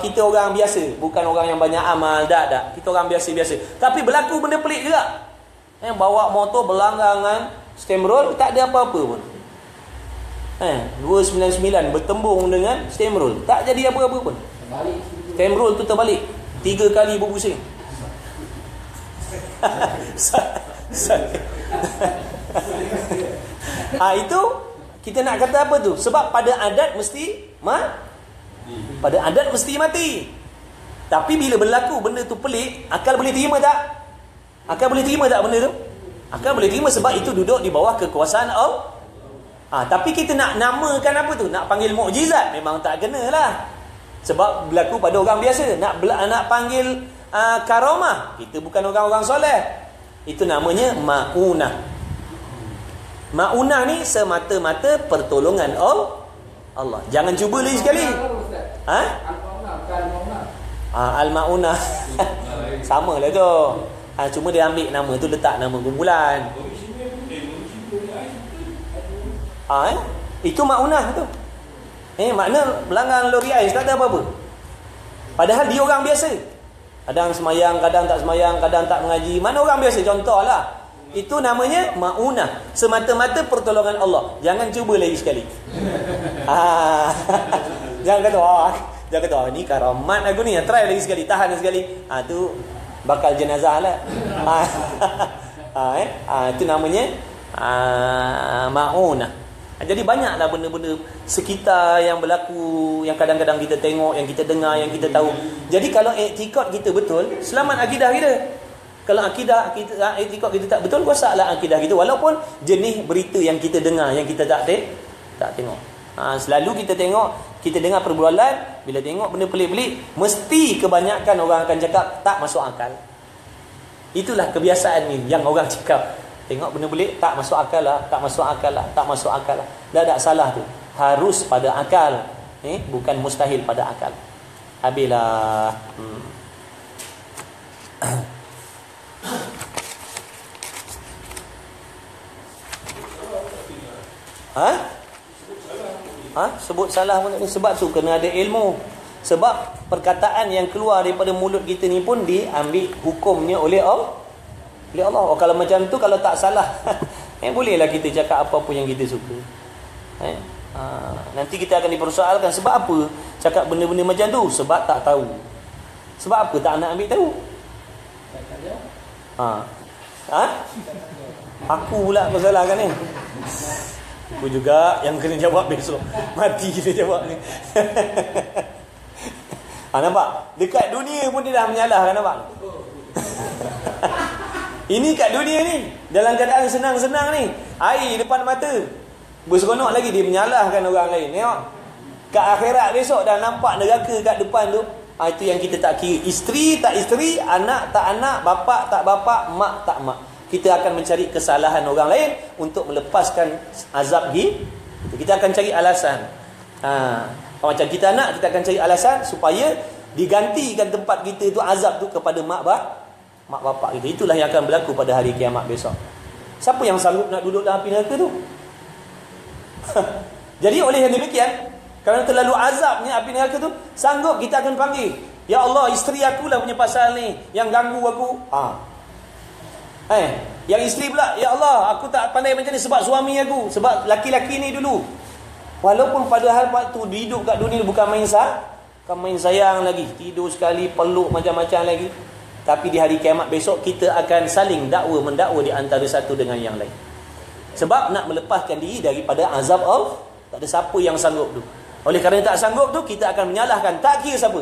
kita orang biasa, bukan orang yang banyak amal, tak. Kita orang biasa-biasa. Tapi berlaku benda pelik juga. Bawa motor berlanggangan, stem roll, tak ada apa-apa pun. 299 bertembung dengan stem roll, tak jadi apa-apa pun. Stem roll tu terbalik 3 kali berpusing. Itu kita nak kata apa tu? Sebab pada adat mesti pada adat mesti mati. Tapi bila berlaku benda tu pelik, akal boleh terima tak? Akal boleh terima tak benda tu? Akal boleh terima sebab itu duduk di bawah kekuasaan Allah. Tapi kita nak namakan apa tu? Nak panggil mukjizat, memang tak kena lah. Sebab berlaku pada orang biasa. Nak panggil karamah, kita bukan orang-orang soleh. Itu namanya ma'unah. Ma'unah ni semata-mata pertolongan Allah. Jangan cuba lagi sekali. Al-ma'unah. Sama lah tu. Cuma dia ambil nama tu, letak nama kumpulan. Itu ma'unah tu. Makna pelanggan lori ais tak ada apa-apa. Padahal dia orang biasa. Kadang semayang, kadang tak semayang, kadang tak mengaji. Mana orang biasa? Contohlah. Itu namanya ma'unah. Semata-mata pertolongan Allah. Jangan cuba lagi sekali. Jangan kata, ni karamat aku ni. Try lagi sekali, tahan lagi sekali. Tu bakal jenazah lah. Itu namanya ma'unah. Jadi banyaklah benda-benda sekitar yang berlaku, yang kadang-kadang kita tengok, yang kita dengar, yang kita tahu. Jadi kalau i'tikad kita betul, selamat akidah kita. Kalau i'tikad kita tak betul, rosaklah akidah kita. Walaupun jenis berita yang kita dengar, yang kita tak tengok. Selalu kita dengar perbualan, bila tengok benda pelik-pelik, mesti kebanyakan orang akan cakap tak masuk akal. Itulah kebiasaan ni yang orang cakap. Tengok benda pelik, tak masuk akal lah, tak masuk akal lah, tak masuk akal lah. Tak salah tu. Harus pada akal. Bukan mustahil pada akal. Habislah. Sebut salah pun tak boleh. Sebab tu kena ada ilmu. Sebab perkataan yang keluar daripada mulut kita ni pun diambil hukumnya oleh Allah. Kalau macam tu, kalau tak salah, bolehlah kita cakap apa pun yang kita suka. Nanti kita akan dipersoalkan sebab apa cakap benda-benda macam tu. Sebab tak tahu. Sebab apa tak nak ambil tahu? Aku pula aku salah kan ni. Aku juga yang kena jawab besok. Mati kita jawab ni. Nampak? Dekat dunia pun dia dah menyalah kan, nampak? Ini kat dunia ni, dalam keadaan senang-senang ni, air depan mata, berseronok lagi dia menyalahkan orang lain. Tengok, kat akhirat besok dah nampak neraka kat depan tu. Itu yang kita tak kira. Isteri tak isteri, anak tak anak, bapak tak bapak, mak tak mak. Kita akan mencari kesalahan orang lain untuk melepaskan azab kita akan cari alasan. Macam kita anak, kita akan cari alasan supaya digantikan tempat kita itu azab tu kepada mak bapak kita. Itulah yang akan berlaku pada hari kiamat besok. Siapa yang sanggup nak duduk dalam api neraka tu? Jadi oleh yang demikian, kerana terlalu azabnya api neraka tu, sanggup kita akan panggil, ya Allah, isteri aku lah punya pasal ni yang ganggu aku. Yang isteri pula, ya Allah, aku tak pandai macam ni sebab suami aku, sebab laki-laki ni dulu. Walaupun padahal waktu hidup kat dunia bukan main sayang lagi, tidur sekali, peluk macam-macam lagi. Tapi di hari kiamat besok kita akan saling mendakwa di antara satu dengan yang lain. Sebab nak melepaskan diri daripada azab Allah. Tak ada siapa yang sanggup tu. Oleh kerana tak sanggup tu, kita akan menyalahkan tak kira siapa.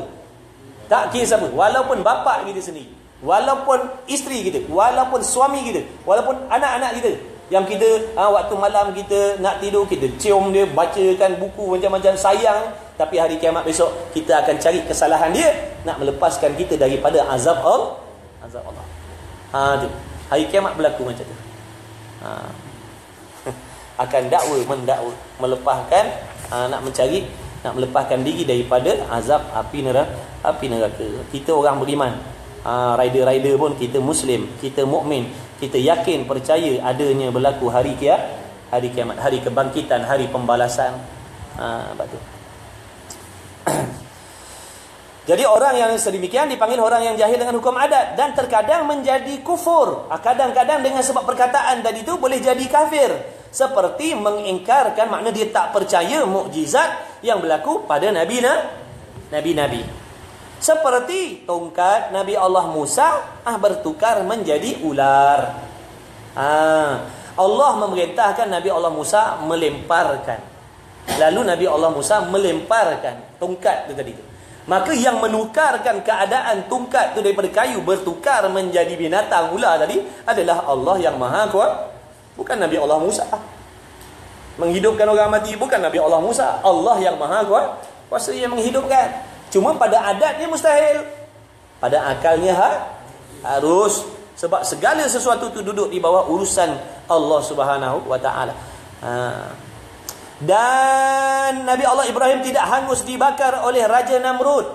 Walaupun bapa kita sendiri, walaupun isteri kita, walaupun suami kita, walaupun anak-anak kita, yang kita waktu malam kita nak tidur, kita cium dia, bacakan buku macam-macam, sayang. Tapi hari kiamat besok kita akan cari kesalahan dia, nak melepaskan kita daripada azab Allah. Tu. Hari kiamat berlaku macam tu. Akan mendakwa, nak melepaskan diri daripada azab api neraka. Kita orang beriman. Rider pun kita Muslim, kita mukmin, kita yakin, percaya adanya berlaku hari kiamat, hari kebangkitan, hari pembalasan. Betul. Jadi orang yang sedemikian dipanggil orang yang jahil dengan hukum adat, dan terkadang menjadi kufur. Kadang-kadang dengan sebab perkataan tadi itu boleh jadi kafir, seperti mengingkarkan, makna dia tak percaya mukjizat yang berlaku pada nabi-nabi. Seperti tongkat Nabi Allah Musa bertukar menjadi ular. Allah memerintahkan Nabi Allah Musa melemparkan. Lalu Nabi Allah Musa melemparkan tongkat itu tadi tu. Maka yang menukarkan keadaan tongkat tu daripada kayu bertukar menjadi binatang ular tadi adalah Allah yang Maha Kuasa. Bukan Nabi Allah Musa. Menghidupkan orang mati bukan Nabi Allah Musa. Allah yang Maha Kuasa yang menghidupkan. Cuma pada adatnya mustahil. Pada akalnya harus. Sebab segala sesuatu itu duduk di bawah urusan Allah Subhanahu wa taala. Dan Nabi Allah Ibrahim tidak hangus dibakar oleh Raja Namrud.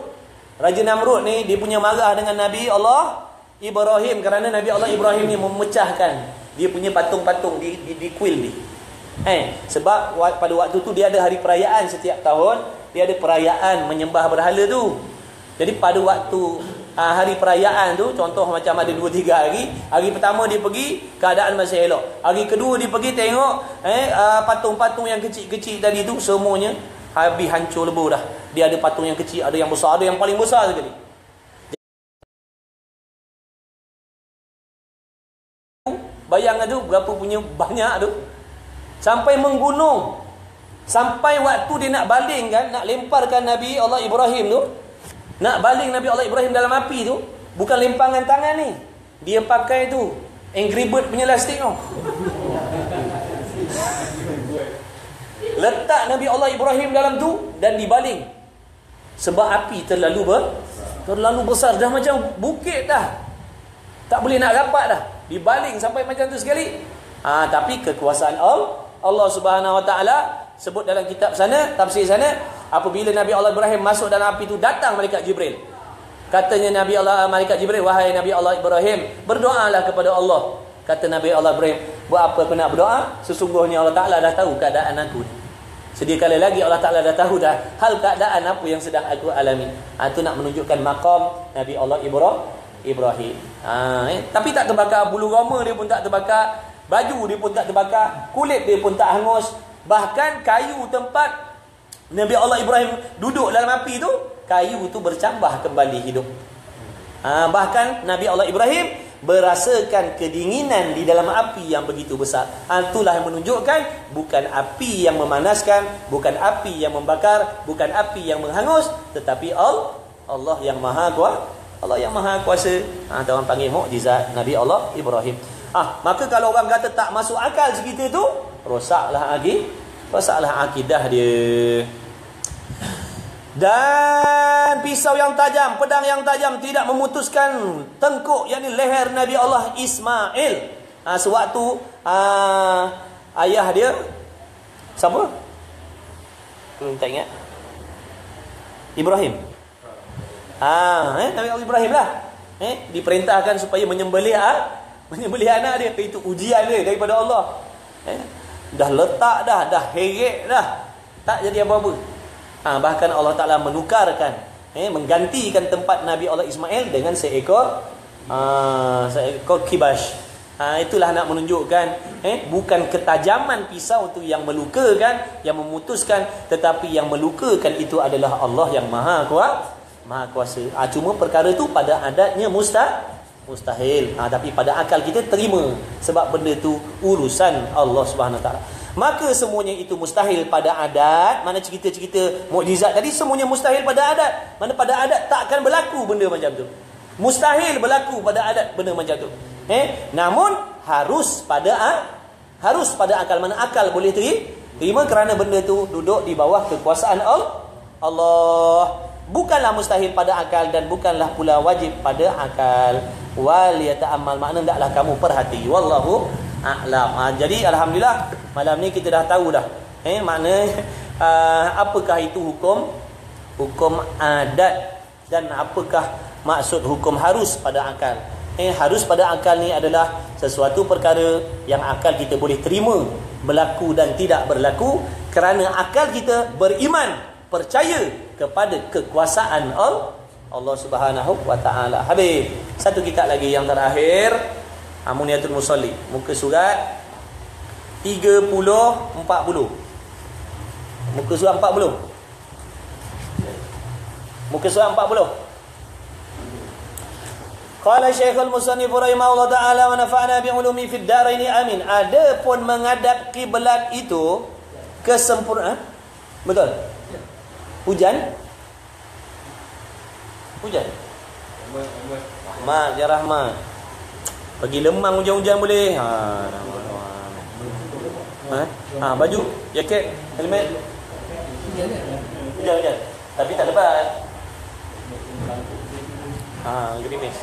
Raja Namrud ni dia punya marah dengan Nabi Allah Ibrahim kerana Nabi Allah Ibrahim ni memecahkan dia punya patung-patung di kuil ni. Sebab pada waktu tu dia ada hari perayaan setiap tahun, dia ada perayaan menyembah berhala tu. Jadi pada waktu hari perayaan tu, contoh macam ada 2-3 hari. Hari pertama dia pergi, keadaan masih elok. Hari kedua dia pergi tengok patung-patung yang kecil-kecil tadi tu semuanya habis hancur lebur dah. Dia ada patung yang kecil, ada yang besar, ada yang paling besar sekali. Bayang tu berapa punya banyak tu. Sampai menggunung. Sampai waktu dia nak baling kan, nak lemparkan Nabi Allah Ibrahim tu, nak baling Nabi Allah Ibrahim dalam api tu, bukan lempangan tangan ni. Dia pakai tu Angry Bird punya lastik tu. Letak Nabi Allah Ibrahim dalam tu dan dibaling. Sebab api terlalu besar, dah macam bukit dah. Tak boleh nak rapat dah. Dibaling sampai macam tu sekali. Tapi kekuasaan Allah Subhanahu wa taala sebut dalam kitab sana, tafsir sana, apabila Nabi Allah Ibrahim masuk dalam api itu, datang malaikat Jibril. Katanya malaikat Jibril, wahai Nabi Allah Ibrahim, berdoalah kepada Allah. Kata Nabi Allah Ibrahim, buat apa aku nak berdoa? Sesungguhnya Allah Ta'ala dah tahu keadaan aku. Sedia kala lagi Allah Ta'ala dah tahu dah hal keadaan apa yang sedang aku alami. Itu nak menunjukkan maqam Nabi Allah Ibrahim. Tapi tak terbakar, bulu roma dia pun tak terbakar, baju dia pun tak terbakar, kulit dia pun tak hangus. Bahkan kayu tempat Nabi Allah Ibrahim duduk dalam api tu, kayu tu bercambah kembali hidup. Bahkan Nabi Allah Ibrahim berasakan kedinginan di dalam api yang begitu besar. Itulah yang menunjukkan bukan api yang memanaskan, bukan api yang membakar, bukan api yang menghangus, tetapi Allah yang Maha Kuasa. Allah yang Maha Kuasa. Orang panggil mukjizat Nabi Allah Ibrahim. Maka kalau orang kata tak masuk akal segitu tu, rosaklah akidah dia. Dan pisau yang tajam, pedang yang tajam tidak memutuskan tengkuk, yakni leher Nabi Allah Ismail. Sewaktu ayah dia siapa? Tak ingat. Ibrahim. Nabi Allah Ibrahim lah. Diperintahkan supaya menyembelih anak dia. Itu ujian dia daripada Allah. Dah letak dah heret dah, tak jadi apa-apa. Bahkan Allah Ta'ala menukarkan, menggantikan tempat Nabi Allah Ismail dengan seekor kibash. Itulah nak menunjukkan bukan ketajaman pisau itu yang melukakan, yang memutuskan, tetapi yang melukakan itu adalah Allah yang Maha Kuasa. Cuma perkara itu pada adatnya mustahil. Tapi pada akal kita terima, sebab benda tu urusan Allah Subhanahu Wa Taala. Maka semuanya itu mustahil pada adat. Mana cerita-cerita mukjizat tadi semuanya mustahil pada adat. Mana pada adat takkan berlaku benda macam tu. Mustahil berlaku pada adat benda macam tu. Namun harus pada akal. Mana akal boleh terima kerana benda tu duduk di bawah kekuasaan Allah. Bukanlah mustahil pada akal dan bukanlah pula wajib pada akal. Wal yata'ammal, makna hendaklah kamu perhati. Wallahu a'lam. Jadi alhamdulillah malam ni kita dah tahu dah makna apakah itu hukum adat dan apakah maksud hukum harus pada akal. Harus pada akal ni adalah sesuatu perkara yang akal kita boleh terima berlaku dan tidak berlaku kerana akal kita beriman, percaya kepada kekuasaan Allah Subhanahu wa taala. Habis satu kitab lagi yang terakhir, Amuniyatul Musalli, muka surat 30-40. Muka surat 40. Muka surat 40. Qala Syekhul Musannif rahimahullah taala wa nafa'na bi ulumi fid daraini amin. Adapun menghadap kiblat itu kesempurnaan. Betul? Hujan? Hujan. Rahmat, ya rahmat. Pergi Lemang hujan-hujan boleh. Baju, jaket, helmet. Hujan. Tapi tak lebat. Gerimis.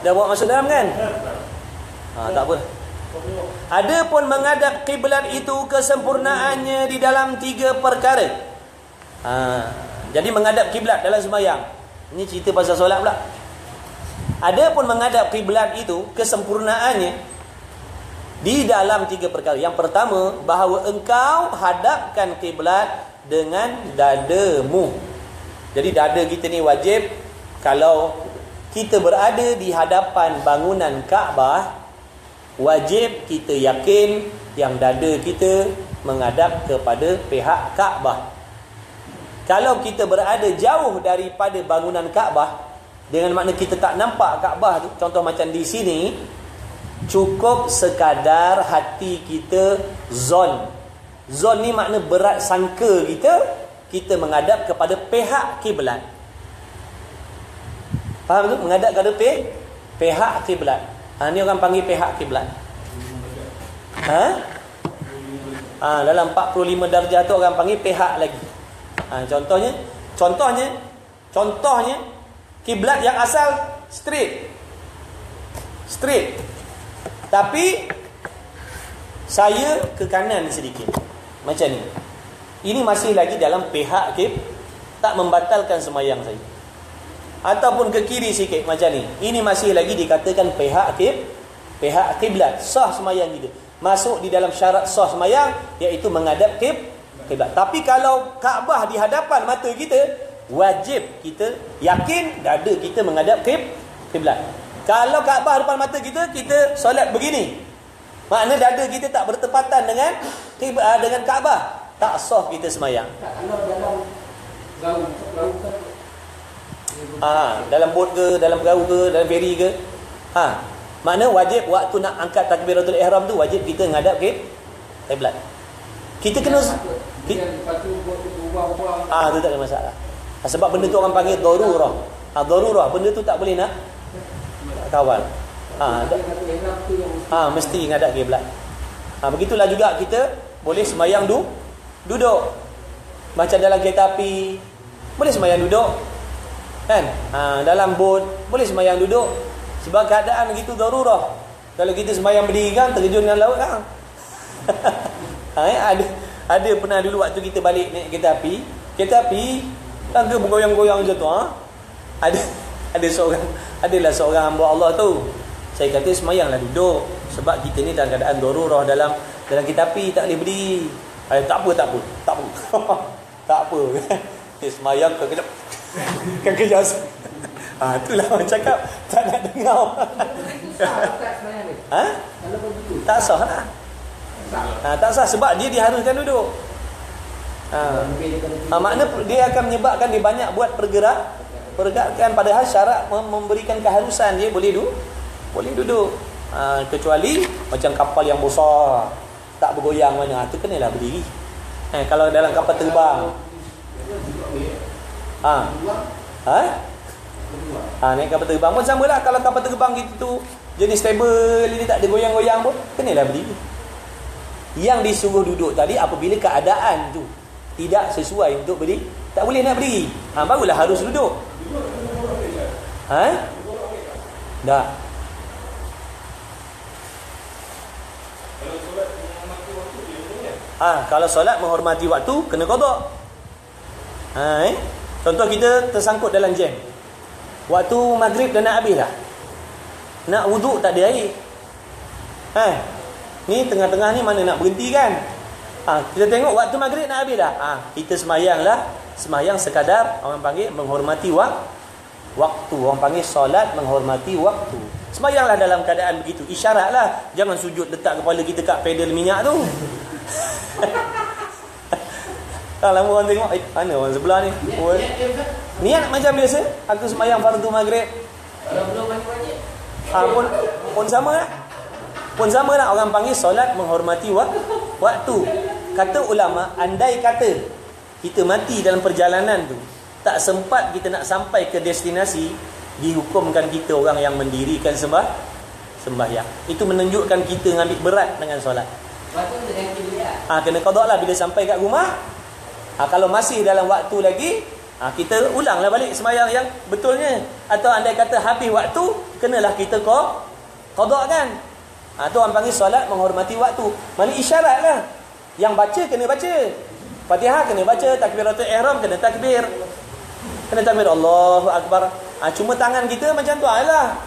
Dah bawa masuk dalam kan? Tak apa. Adapun menghadap kiblat itu kesempurnaannya di dalam 3 perkara. Jadi menghadap kiblat dalam sembahyang. Ini cerita pasal solat pula. Adapun menghadap kiblat itu kesempurnaannya di dalam 3 perkara. Yang pertama, bahawa engkau hadapkan kiblat dengan dadamu. Jadi dada kita ni wajib. Kalau kita berada di hadapan bangunan Kaabah, wajib kita yakin yang dada kita menghadap kepada pihak Kaabah. Kalau kita berada jauh daripada bangunan Kaabah, dengan makna kita tak nampak Kaabah tu, contoh macam di sini, cukup sekadar hati kita zon. Zon ni makna berat sangka kita menghadap kepada pihak kiblat. Faham tu? Menghadap kepada pihak kiblat. Ni orang panggil pihak kiblat. Dalam 45 darjah tu orang panggil pihak lagi. Contohnya kiblat yang asal straight. Tapi saya ke kanan sedikit. Macam ni. Ini masih lagi dalam pihak tak membatalkan sembahyang saya. Ataupun ke kiri sikit macam ni. Ini masih lagi dikatakan pihak kiblat. Sah sembahyang kita. Masuk di dalam syarat sah sembahyang, iaitu menghadap kiblat. Tapi kalau Kaabah di hadapan mata kita, wajib kita yakin dada kita menghadap kiblat. Kalau Kaabah depan mata kita, kita solat begini. Makna dada kita tak bertepatan dengan Kaabah. Tak sah kita sembahyang. Dalam bot ke, dalam perahu ke, dalam feri ke. Makna wajib waktu nak angkat takbiratul ihram tu, wajib kita menghadap kiblat. Kita kena tu tak ada masalah. Sebab benda tu orang panggil darurah. Darurah, benda tu tak boleh nak kawal. Mesti menghadap kiblat. Begitulah juga kita boleh sembahyang duduk. Macam dalam kereta api boleh sembahyang duduk. Kan? Dalam bot boleh sembahyang duduk. Sebab keadaan gitu darurah. Kalau kita sembahyang berdiri kan terjun dengan laut kan. Ada pernah dulu waktu kita balik naik kereta api tangga bergoyang-goyang macam tu. Adalah seorang hamba Allah tu. Saya kata sembahyanglah duduk. Sebab kita ni dalam keadaan darurah, dalam kereta api tak boleh berdiri. Tak apa. Tak apa. Sembahyang kan kejas. Itulah orang cakap tak nak dengar. Tak sah lah. Tak sah sebab dia diharuskan duduk. Makna dia akan menyebabkan dia banyak buat pergerakan, padahal syarat memberikan keharusan dia boleh duduk. Kecuali macam kapal yang besar tak bergoyang mana, tu kenalah berdiri. Kalau dalam kapal terbang naik kapal terbang pun sama lah. Kalau kapal terbang gitu tu jenis stable, ini tak ada goyang-goyang pun, kenalah berdiri. Yang disuruh duduk tadi apabila keadaan tu tidak sesuai untuk berdiri, tak boleh nak berdiri, barulah harus duduk. Dah. Kalau solat menghormati waktu, kena qada. Contoh kita tersangkut dalam jam. Waktu maghrib dah nak habis dah. Nak wuduk tak ada air. Ni tengah-tengah ni mana nak berhenti kan? Kita tengok waktu maghrib nak habis dah. Kita sembahyang sekadar orang panggil menghormati waktu. Orang panggil solat menghormati waktu. Sembahyanglah dalam keadaan begitu. Isyaratlah, jangan sujud letak kepala kita kat pedal minyak tu. Lama orang tengok, mana orang sebelah ni? Niat macam biasa, aku sembahyang fardu maghrib. Kalau belum mandi wajib. Pun sama lah. Pun sama lah, orang panggil solat menghormati waktu. Kata ulama, andai kata kita mati dalam perjalanan tu, tak sempat kita nak sampai ke destinasi, dihukumkan kita orang yang mendirikan sembahyang. Itu menunjukkan kita ngambil berat dengan solat. Waktu tu ganti dia. Kena qada lah bila sampai kat rumah. Kalau masih dalam waktu lagi, kita ulanglah balik sembahyang yang betulnya. Atau andai kata habis waktu, kenalah kita qada kan. Tu orang panggil solat menghormati waktu. Mana isyarat lah. Yang baca kena baca. Fatihah kena baca, takbiratul ihram kena takbir. Kena takbir Allahu akbar. Cuma tangan kita macam tu lah.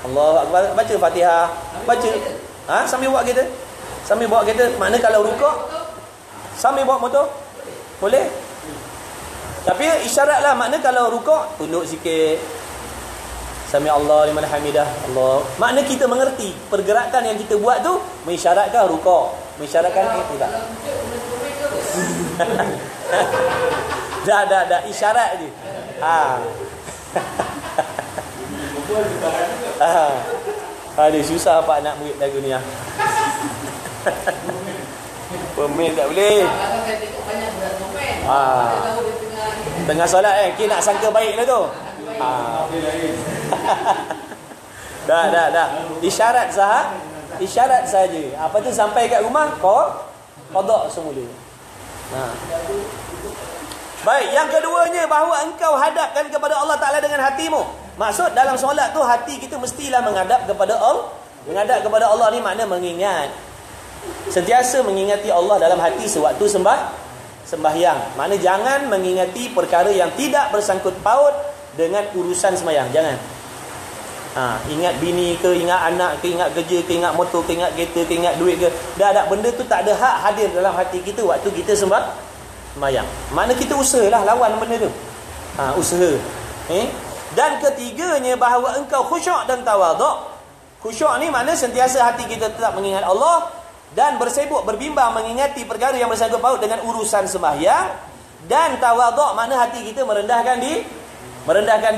Allahu akbar, baca Fatihah, baca. Sambil buat kita. Sambil bawa kereta. Makna kalau rukuk sambil bawa motor boleh. Tapi isyarat lah. Makna kalau rukuk tunduk sikit, Sami Allah liman hamidah, Allah. Makna kita mengerti pergerakan yang kita buat tu mengisyaratkan rukuk, mengisyaratkan tidak. Dah isyarat je. Aduh, susah Pak nak murid lagu ni. Pemain tak boleh. Kalau saya tengok banyak budak komen. Tahu dia Tengah solat kita nak sangka baik lah tu. Dah. Isyarat saja. Apa tu sampai kat rumah qada semula. Baik, yang keduanya bahawa engkau hadapkan kepada Allah Taala dengan hatimu. Maksud dalam solat tu hati kita mestilah menghadap kepada Allah. Menghadap kepada Allah ni makna mengingat. Sentiasa mengingati Allah dalam hati sewaktu sembahyang. Makna jangan mengingati perkara yang tidak bersangkut paut dengan urusan sembahyang. Jangan. Ingat bini ke, ingat anak ke, ingat kerja ke, ingat motor ke, ingat kereta ke, ingat duit ke. Dah benda tu tak ada hak hadir dalam hati kita waktu kita sembahyang. Makna kita usahalah lawan benda tu. Usaha. Dan ketiganya bahawa engkau khusyuk dan tawaduk. Khusyuk ni makna sentiasa hati kita tetap mengingat Allah dan bersibuk berbimbang mengingati perkara yang bersangkut paut dengan urusan sembahyang. Dan tawaduk makna hati kita merendahkan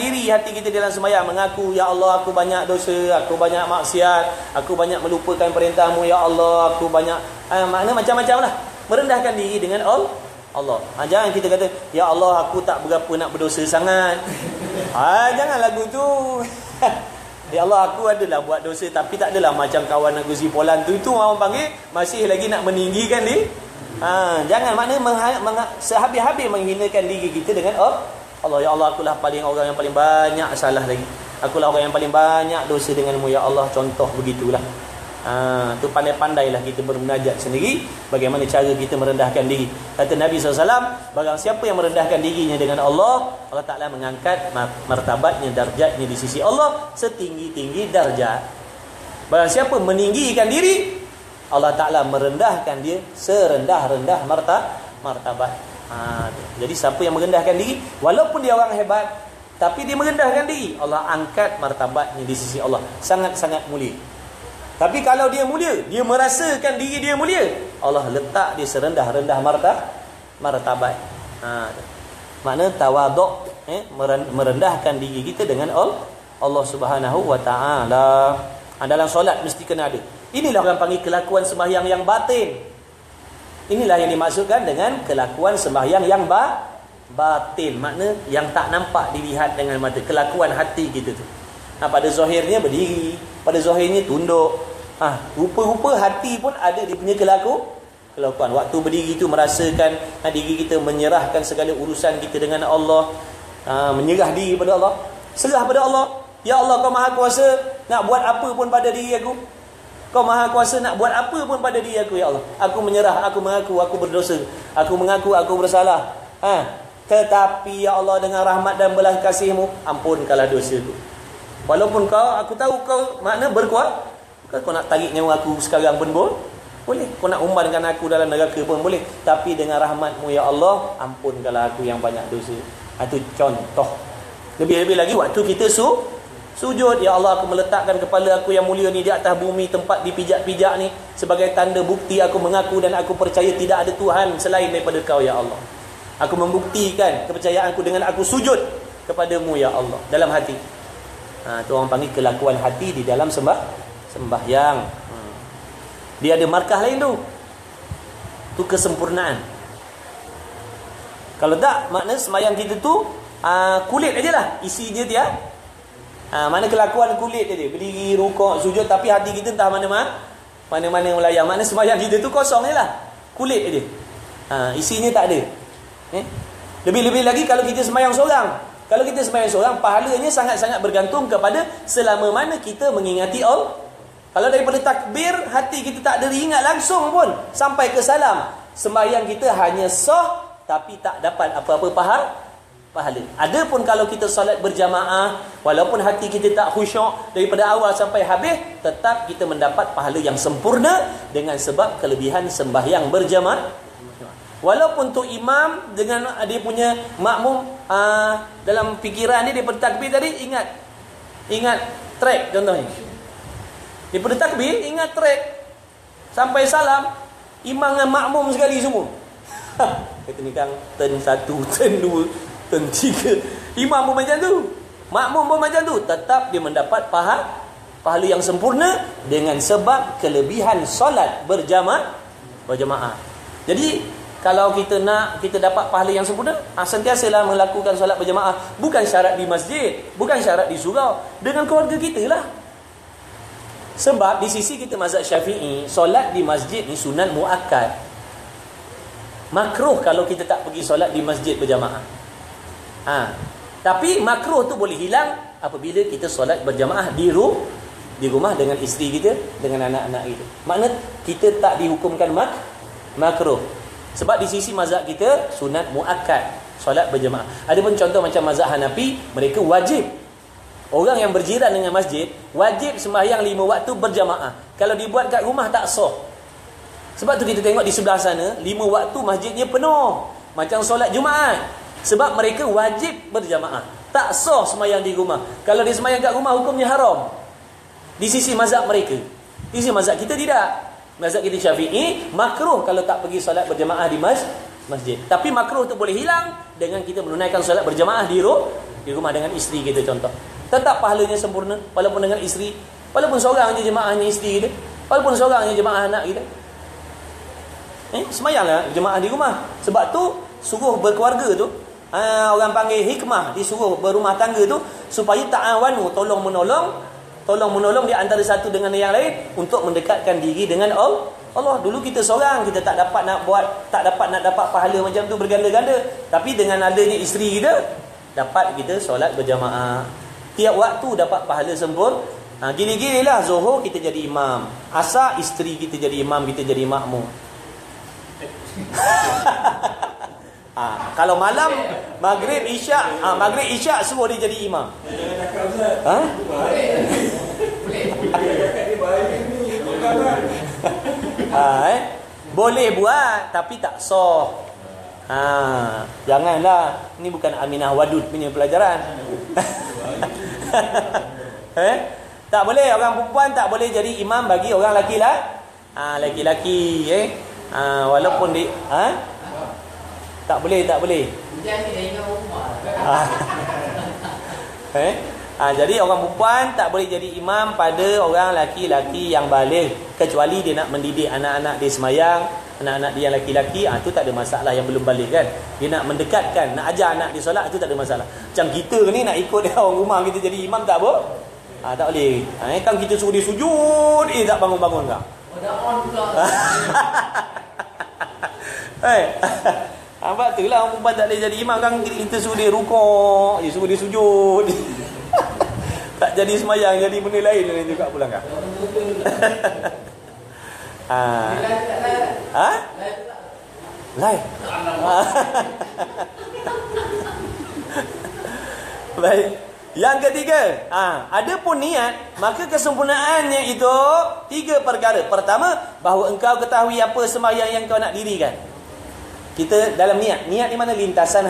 diri hati kita dalam sembahyang, mengaku, ya Allah aku banyak dosa, aku banyak maksiat, aku banyak melupakan perintahmu, ya Allah aku banyak makna macam-macam lah. Merendahkan diri dengan Allah. Jangan kita kata, ya Allah aku tak berapa nak berdosa sangat. Jangan lagu tu. Ya Allah aku adalah buat dosa, tapi tak adalah macam kawan aku si Polan tu. Itu orang panggil masih lagi nak meninggikan diri. Jangan makna sehabis-habis menghinakan diri kita dengan Allah. Ya Allah akulah orang yang paling banyak salah lagi. Akulah orang yang paling banyak dosa denganmu ya Allah. Contoh begitulah. Tu pandai-pandailah kita bermunajat sendiri bagaimana cara kita merendahkan diri. Kata Nabi SAW, barang siapa yang merendahkan dirinya dengan Allah, Allah Ta'ala mengangkat martabatnya, darjatnya di sisi Allah setinggi-tinggi darjat. Barang siapa meninggikan diri, Allah Ta'ala merendahkan dia serendah-rendah martabat. Jadi siapa yang merendahkan diri, walaupun dia orang hebat, tapi dia merendahkan diri, Allah angkat martabatnya di sisi Allah. Sangat-sangat mulia. Tapi kalau dia mulia, dia merasakan diri dia mulia, Allah letak dia serendah-rendah martabat. Makna tawaduk, merendahkan diri kita dengan Allah Subhanahu wa taala. Dalam solat mesti kena ada. Inilah orang panggil kelakuan sembahyang yang batin. Inilah yang dimaksudkan dengan kelakuan sembahyang yang batin. Makna yang tak nampak dilihat dengan mata. Kelakuan hati kita tu. Pada zahirnya berdiri, pada zahirnya tunduk. Rupa-rupa hati pun ada dia punya kelakuan. Waktu berdiri tu merasakan diri kita menyerahkan segala urusan kita dengan Allah. Menyerah diri pada Allah. Serah pada Allah. Ya Allah kau maha kuasa, nak buat apa pun pada diri aku. Kau maha kuasa nak buat apa pun pada diri aku ya Allah. Aku menyerah, aku mengaku aku berdosa. Aku mengaku aku bersalah. Tetapi ya Allah dengan rahmat dan belas kasih-Mu, ampunkanlah dosaku. Walaupun aku tahu kau makna berkuat, kau nak tarik nyawa aku sekarang pun boleh. Kau nak umbarkan aku dalam neraka pun boleh. Tapi dengan rahmat-Mu ya Allah, ampunkanlah aku yang banyak dosa. Itu contoh. Lebih-lebih lagi waktu kita sujud, ya Allah aku meletakkan kepala aku yang mulia ni di atas bumi, tempat dipijak-pijak ni, sebagai tanda bukti aku mengaku dan aku percaya tidak ada Tuhan selain daripada Kau ya Allah. Aku membuktikan kepercayaanku dengan aku sujud kepadamu ya Allah dalam hati. Tu orang panggil kelakuan hati di dalam sembahyang. Dia ada markah lain tu. Tu kesempurnaan. Kalau tak, makna sembahyang kita tu kulit aja lah isi dia. Mana kelakuan kulit dia, berdiri, rukuk, sujud, tapi hati kita entah mana-mana melayang. Makna sembahyang kita tu kosong je lah, kulit aja. Isinya tak ada. Lebih-lebih lagi kalau kita sembahyang seorang. Kalau kita sembahyang seorang, pahalanya sangat-sangat bergantung kepada selama mana kita mengingati Allah. Kalau daripada takbir, hati kita tak ada ingat langsung pun sampai ke salam, sembahyang kita hanya sah, tapi tak dapat apa-apa pahala. Adapun kalau kita solat berjamaah, walaupun hati kita tak khusyuk daripada awal sampai habis, tetap kita mendapat pahala yang sempurna dengan sebab kelebihan sembahyang berjamaah. Walaupun tu imam dengan dia punya makmum, dalam fikiran dia daripada takbir tadi ingat track contohnya. Daripada takbir ingat track sampai salam, imam dengan makmum sekali semua. Kita ni kan turn 1, turn 2, turn 3. Imam pun macam tu, makmum pun macam tu, tetap dia mendapat pahala yang sempurna dengan sebab kelebihan solat berjamaah. Jadi kalau kita nak kita dapat pahala yang sempurna, sentiasalah melakukan solat berjamaah. Bukan syarat di masjid, bukan syarat di surau, dengan keluarga kita lah. Sebab di sisi kita mazhab Syafi'i, solat di masjid ni sunat muakkad. Makruh kalau kita tak pergi solat di masjid berjamaah. Tapi makruh tu boleh hilang apabila kita solat berjamaah di rumah dengan isteri kita, dengan anak-anak kita. Makna kita tak dihukumkan makruh. Sebab di sisi mazhab kita sunat muakkad solat berjamaah. Ada pun contoh macam mazhab Hanafi, mereka wajib. Orang yang berjiran dengan masjid wajib sembahyang 5 waktu berjamaah. Kalau dibuat kat rumah tak sah. Sebab tu kita tengok di sebelah sana 5 waktu masjidnya penuh, macam solat Jumaat. Sebab mereka wajib berjamaah. Tak sah sembahyang di rumah. Kalau dia sembahyang kat rumah, hukumnya haram di sisi mazhab mereka. Di sisi mazhab kita tidak. Mazhab kita Syafi'i, makruh kalau tak pergi solat berjamaah di masjid. Tapi makruh tu boleh hilang dengan kita menunaikan solat berjamaah di rumah dengan isteri kita contoh. Tetap pahalanya sempurna walaupun dengan isteri, walaupun seorang je jemaahnya isteri kita, walaupun seorang je jemaah anak kita. Sembahyanglah jemaah di rumah. Sebab tu suruh berkeluarga tu, orang panggil hikmah, disuruh berumah tangga tu supaya ta'awanu, tolong menolong di antara satu dengan yang lain untuk mendekatkan diri dengan Allah. Dulu kita seorang, kita tak dapat nak dapat pahala macam tu berganda-ganda. Tapi dengan adanya isteri kita, dapat kita solat berjamaah. Tiap waktu dapat pahala sempurna. Gini-gini lah Zuhur kita jadi imam, Asar isteri kita jadi imam, kita jadi makmum. Kalau malam Maghrib Isyak suruh dia jadi imam. Boleh buat tapi tak sah. Janganlah. Ini bukan Aminah Wadud punya pelajaran. Tak boleh, orang perempuan tak boleh jadi imam bagi orang laki-laki. Walaupun dia tak boleh. Jadi orang perempuan tak boleh jadi imam pada orang laki-laki yang baligh, kecuali dia nak mendidik anak-anak dia sembahyang, anak-anak dia yang laki-laki, tu tak ada masalah. Yang belum baligh kan, dia nak mendekatkan, nak ajar anak dia solat, tu tak ada masalah. Macam kita ni nak ikut dia orang rumah kita jadi imam tak apa? Tak boleh. Kan kita suruh dia sujud, tak bangun-bangun kau. Dah on pula. Sebab tu lah orang perempuan tak boleh jadi imam kan. Kita suruh dia rukuk, suruh dia sujud. Tak jadi semayang, jadi benda lain juga pulang kan. Lain. Baik. Yang ketiga, ada pun niat, maka kesempurnaannya itu 3 perkara. Pertama, bahawa engkau ketahui apa sembahyang yang kau nak dirikan. Kita dalam niat ni mana lintasan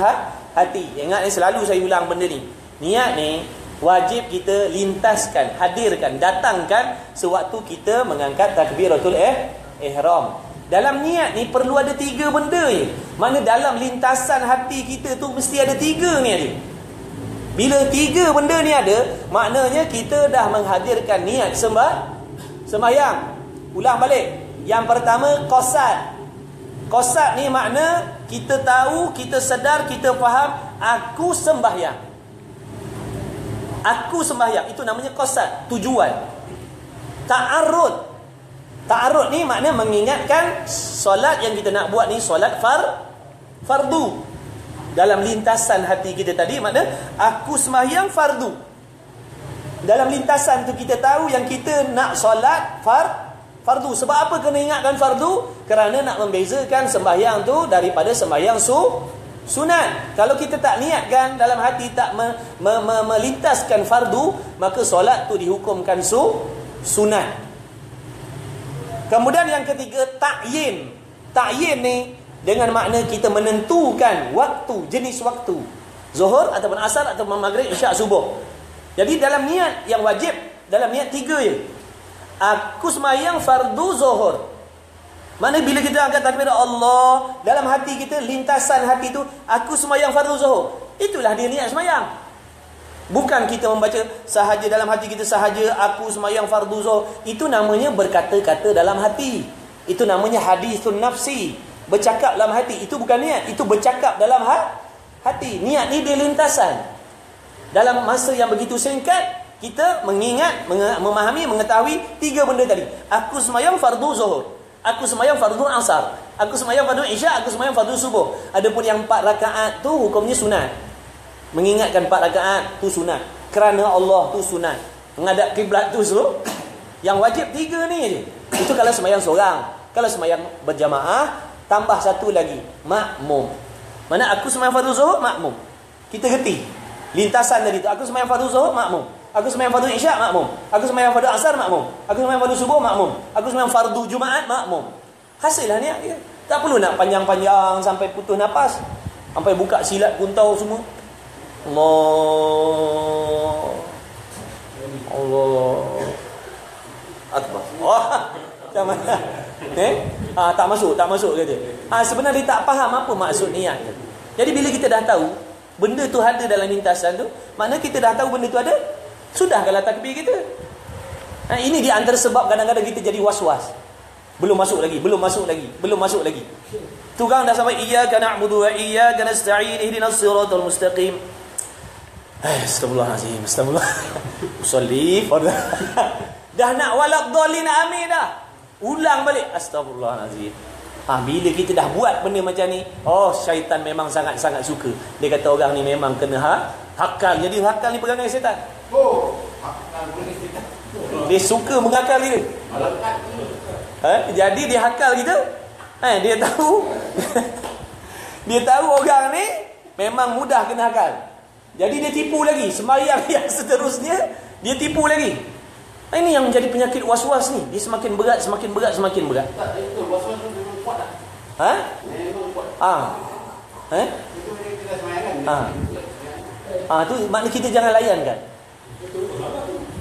hati. Ingat ni, selalu saya ulang benda ni. Niat ni wajib kita lintaskan, hadirkan, datangkan sewaktu kita mengangkat takbiratul ihram. Dalam niat ni perlu ada 3 benda je. Mana dalam lintasan hati kita tu mesti ada 3 ni. Bila 3 benda ni ada, maknanya kita dah menghadirkan niat sembahyang. Ulang balik. Yang pertama, qasad. Qasad ni makna kita tahu, kita sedar, kita faham, aku sembahyang. Aku sembahyang. Itu namanya qasad, tujuan. Ta'arud. Ta'arud ni makna mengingatkan solat yang kita nak buat ni solat fardu. Dalam lintasan hati kita tadi makna aku sembahyang fardu. Dalam lintasan tu kita tahu yang kita nak solat fardu. Sebab apa kena ingatkan fardu? Kerana nak membezakan sembahyang tu daripada sembahyang sunat. Kalau kita tak niatkan dalam hati, tak melintaskan fardu, maka solat tu dihukumkan sunat. Kemudian yang ketiga, ta'yin. Ta'yin ni dengan makna kita menentukan waktu, jenis waktu. Zuhur ataupun asar ataupun maghrib, isyak, subuh. Jadi dalam niat yang wajib, dalam niat 3 je. Aku sembahyang fardu zuhur. Mana bila kita angkat takbir Allah, dalam hati kita, lintasan hati tu, aku sembahyang fardu zuhur. Itulah dia niat sembahyang. Bukan kita membaca sahaja dalam hati kita sahaja aku sembahyang fardu zuhur. Itu namanya berkata-kata dalam hati. Itu namanya hadisun nafsi. Bercakap dalam hati. Itu bukan niat, itu bercakap dalam hati. Niat ni dia lintasan. Dalam masa yang begitu singkat, kita mengingat, memahami, mengetahui 3 benda tadi. Aku sembahyang fardu zuhur, aku sembahyang fardu asar, aku sembahyang fardu isyak, aku sembahyang fardu subuh. Adapun yang 4 rakaat tu hukumnya sunat. Mengingatkan 4 rakaat tu sunat. Kerana Allah tu sunat. Menghadap kiblat tu Yang wajib 3 ni je. Itu kalau sembahyang seorang. Kalau sembahyang berjamaah, tambah satu lagi, makmum. Mana aku sembahyang fardu zuhur, makmum. Kita reti lintasan tadi tu. Aku sembahyang fardu zuhur, makmum. Aku sembahyang fardu isyak, makmum. Aku sembahyang fardu asar, makmum. Aku sembahyang fardu subuh, makmum. Aku sembahyang fardu Jumaat, makmum. Hasillah niat dia. Tak perlu nak panjang-panjang sampai putus nafas, sampai buka silat kuntau semua. Allah Akbar. Macam mana? Tak masuk kata. Sebenarnya dia tak faham apa maksud niat. Jadi bila kita dah tahu benda tu ada dalam lintasan tu, makna kita dah tahu benda tu ada, sudah kalau takbir kita. Ini di antara sebab kadang-kadang kita jadi was-was. Belum masuk lagi. Tu kan dah sampai iyyaka na'budu wa iyyaka nasta'in ihdinas siratal mustaqim. Astagfirullahalazim. Usolli farda. Dah nak waladhdallin amin dah. Ulang balik. Astagfirullahalazim. Bila kita dah buat benda macam ni, syaitan memang sangat-sangat suka. Dia kata orang ni memang kena hakal. Jadi hakal ni pegangan syaitan. Dia suka mengakal dia. Jadi dia hakal kita. Dia tahu dia tahu orang ni memang mudah kena hakal. Jadi dia tipu lagi. Sembahyang yang seterusnya dia tipu lagi. Ini yang menjadi penyakit was-was ni. Dia semakin berat. Tak, itu was-was tu memang kuat tak? Itu kita semayang kan? Tu makna kita jangan layan kan.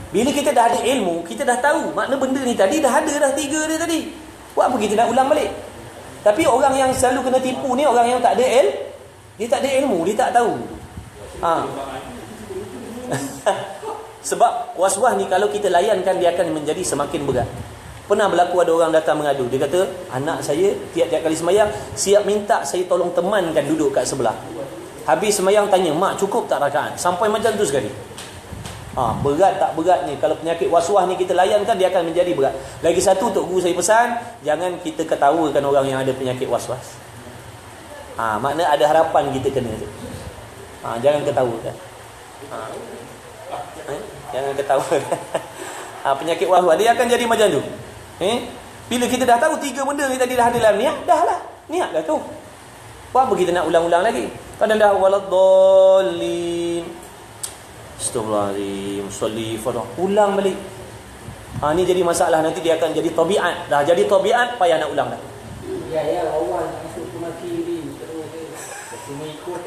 Bila kita dah ada ilmu, kita dah tahu makna benda ni tadi dah ada dah 3 dia tadi. Buat apa kita nak ulang balik? Tapi orang yang selalu kena tipu ni orang yang tak ada dia tak ada ilmu, dia tak tahu. Sebab was-was ni kalau kita layankan dia akan menjadi semakin berat. Pernah berlaku ada orang datang mengadu. Dia kata, anak saya tiap-tiap kali sembahyang siap minta saya tolong temankan duduk kat sebelah. Habis sembahyang tanya, mak cukup tak rakaat? Sampai macam tu sekali. Berat tak berat ni? Kalau penyakit was-was ni kita layankan, dia akan menjadi berat. Lagi satu, Tok Guru saya pesan, jangan kita ketawakan orang yang ada penyakit was-was. Makna ada harapan kita kena tu. Jangan ketawakan. Jangan ketawakan. Penyakit was-was dia akan jadi macam tu. Bila kita dah tahu 3 benda ni tadi dah ada dalam niat, dah lah. Niat dah tu. Apa kita nak ulang-ulang lagi? Kadang dah waladhdallin. Astagfirullahaladzim. Sholli farda. Ulang balik. Ni jadi masalah. Nanti dia akan jadi tabiat. Dah jadi tabiat, payah nak ulang dah. Ya, awal masuk ke maki ni. Cuma ikut.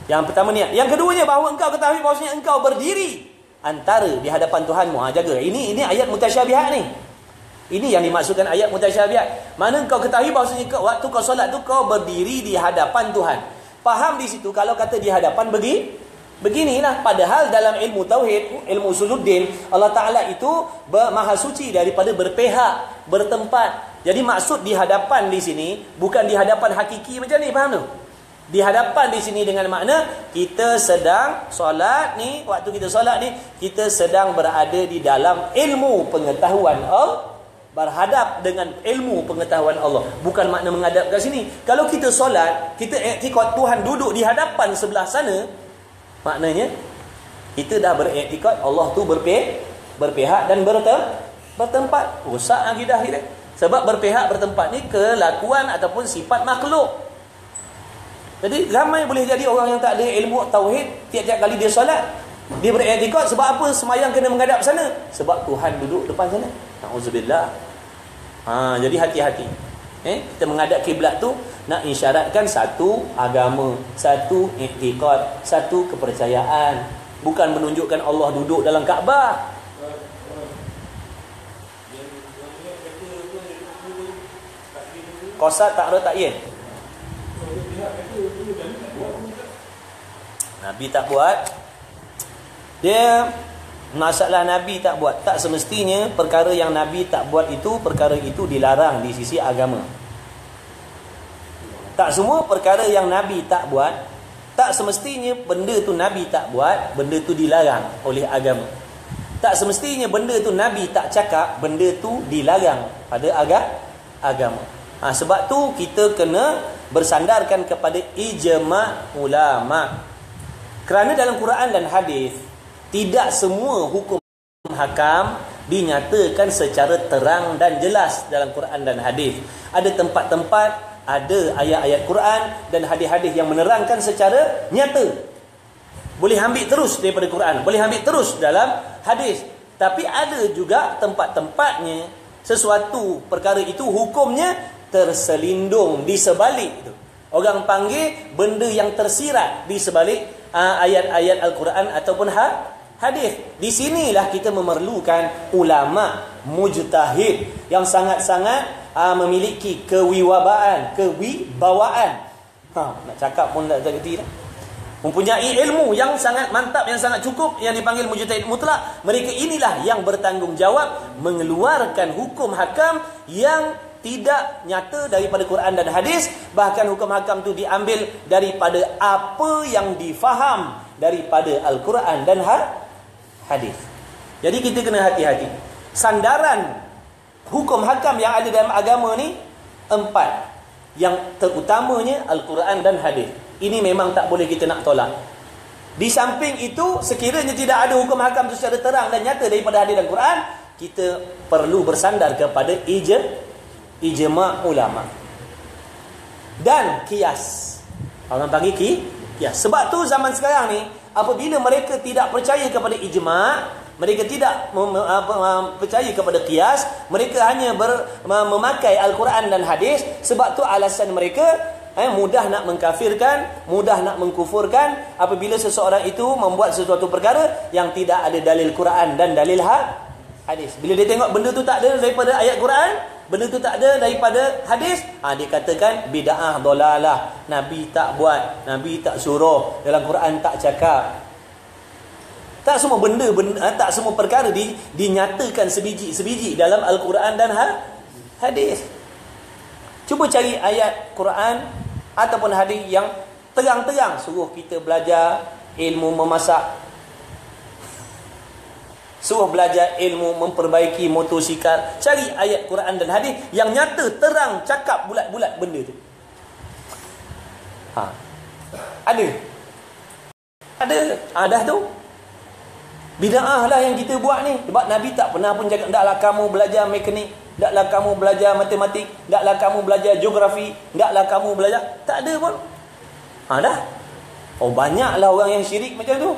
Yang pertama niat. Yang keduanya bahawa engkau ketahui bahawasanya engkau berdiri antara di hadapan Tuhanmu. Jaga. Ini ayat mutasyabihat ni. Ini yang dimaksudkan ayat mutasyabihat. Mana engkau ketahui bahawasanya waktu kau solat tu kau berdiri di hadapan Tuhan. faham di situ kalau kata di hadapan beginilah. Padahal dalam ilmu tauhid, ilmu usuluddin, Allah Ta'ala itu maha suci daripada berpihak, bertempat. Jadi maksud di hadapan di sini bukan di hadapan hakiki macam ni, faham tu? Di hadapan di sini dengan makna kita sedang solat ni, waktu kita solat ni kita sedang berada di dalam ilmu pengetahuan Allah, berhadap dengan ilmu pengetahuan Allah. Bukan makna menghadap kat sini. Kalau kita solat, kita iktikad Tuhan duduk di hadapan sebelah sana, maknanya kita dah beriktikad Allah tu berpihak dan bertempat. Rosak akidah kita. Sebab berpihak bertempat ni kelakuan ataupun sifat makhluk. Jadi ramai boleh jadi orang yang tak ada ilmu tauhid, tiap-tiap kali dia solat dia beriktikad sebab apa semayang kena menghadap sana? Sebab Tuhan duduk depan sana. Nauzubillah. Jadi hati-hati. Kita menghadap kiblat tu nak isyaratkan satu agama, satu iktikad, satu kepercayaan, bukan menunjukkan Allah duduk dalam Kaabah. Qasad ta'arud ta'yin. Nabi tak buat. Dia masalah Nabi tak buat. Tak semestinya perkara yang Nabi tak buat itu, perkara itu dilarang di sisi agama. Tak semua perkara yang Nabi tak buat, tak semestinya benda tu Nabi tak buat, benda tu dilarang oleh agama. Tak semestinya benda tu Nabi tak cakap, benda tu dilarang pada agama. Sebab tu kita kena bersandarkan kepada ijma' ulama'. Kerana dalam Quran dan hadis tidak semua hukum hakam dinyatakan secara terang dan jelas dalam Quran dan hadis. Ada tempat-tempat, ada ayat-ayat Quran dan hadis-hadis yang menerangkan secara nyata. Boleh ambil terus daripada Quran, boleh ambil terus dalam hadis. Tapi ada juga tempat-tempatnya sesuatu perkara itu hukumnya terselindung di sebalik itu. Orang panggil benda yang tersirat di sebalik ayat-ayat Al-Quran ataupun hadis. Di sinilah kita memerlukan ulama mujtahid yang sangat-sangat memiliki kewibawaan. Nak cakap pun tak kerti dah. Mempunyai ilmu yang sangat mantap, yang sangat cukup, yang dipanggil mujtahid mutlak. Mereka inilah yang bertanggungjawab mengeluarkan hukum hakam yang tidak nyata daripada Quran dan hadis. Bahkan hukum hakam tu diambil daripada apa yang difaham daripada Al-Quran dan hadis. Jadi kita kena hati-hati. Sandaran hukum hakam yang ada dalam agama ni 4. Yang terutamanya Al-Quran dan hadis. Ini memang tak boleh kita nak tolak. Di samping itu, sekiranya tidak ada hukum hakam itu secara terang dan nyata daripada hadis dan Quran, kita perlu bersandar kepada ijma' ulama dan qiyas. Orang panggil qiyas. Sebab tu zaman sekarang ni, apabila mereka tidak percaya kepada ijma', mereka tidak percaya kepada qiyas, mereka hanya memakai Al-Quran dan hadis. Sebab tu alasan mereka mudah nak mengkafirkan, mudah nak mengkufurkan apabila seseorang itu membuat sesuatu perkara yang tidak ada dalil Quran dan dalil hadis. Bila dia tengok benda tu tak ada daripada ayat Quran, benda tu tak ada daripada hadis, dia katakan bid'ah, dolalah. Nabi tak buat, Nabi tak suruh, dalam Quran tak cakap. Tak semua tak semua perkara dinyatakan sebiji-sebiji dalam Al-Quran dan hadis. Cuba cari ayat Quran ataupun hadis yang terang-terang suruh kita belajar ilmu memasak, suruh belajar ilmu memperbaiki motosikal. Cari ayat Quran dan hadis yang nyata, terang, cakap bulat-bulat benda tu. Ada dah tu. Bid'ah lah yang kita buat ni. Sebab Nabi tak pernah pun cakap, taklah kamu belajar mekanik, taklah kamu belajar matematik, taklah kamu belajar geografi, taklah kamu belajar. Tak ada pun. Dah. Banyaklah orang yang syirik macam tu.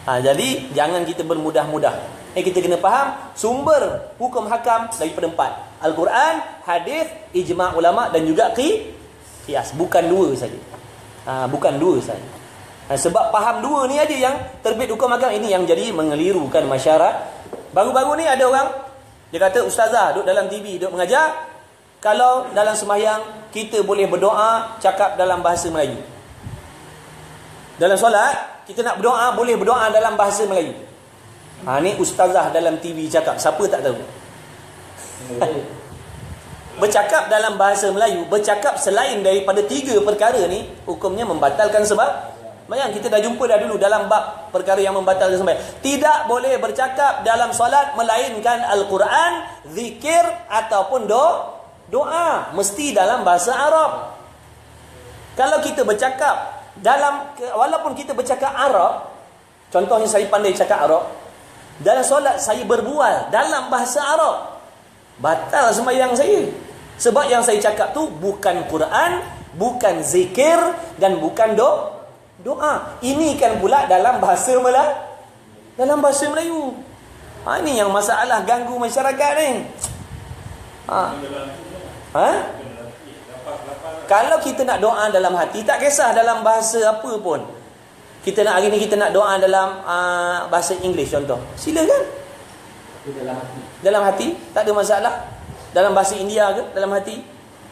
Jadi jangan kita bermudah-mudah. Kita kena faham sumber hukum hakam daripada 4. Al-Quran, hadis, ijma' ulama dan juga qiyas. Bukan 2 saja. Bukan 2 saja. Sebab faham 2 ni aja yang terbit hukum hakam. Ini yang jadi mengelirukan masyarakat. Baru-baru ni ada orang, dia kata ustazah duduk dalam TV, duduk mengajar, Kalau dalam sembahyang kita boleh berdoa cakap dalam bahasa Melayu. Dalam solat kita nak berdoa boleh berdoa dalam bahasa Melayu. Ni ustazah dalam TV cakap, siapa tak tahu. Bercakap dalam bahasa Melayu, bercakap selain daripada 3 perkara ni, hukumnya membatalkan sembahyang. Kita dah jumpa dah dulu dalam bab perkara yang membatalkan sembahyang. Tidak boleh bercakap dalam solat melainkan Al-Quran, zikir ataupun doa, mesti dalam bahasa Arab. Kalau kita bercakap walaupun kita bercakap Arab, contohnya saya pandai cakap Arab, dalam solat saya berbual dalam bahasa Arab, batal sembahyang saya. Sebab yang saya cakap tu bukan Quran, bukan zikir dan bukan doa. Ini kan pula dalam bahasa Melayu. Ini yang masalah ganggu masyarakat ni. Kalau kita nak doa dalam hati, tak kisah dalam bahasa apa pun. Hari ni kita nak doa dalam bahasa Inggeris contoh, silakan. Dalam hati tak ada masalah. Dalam bahasa India ke dalam hati,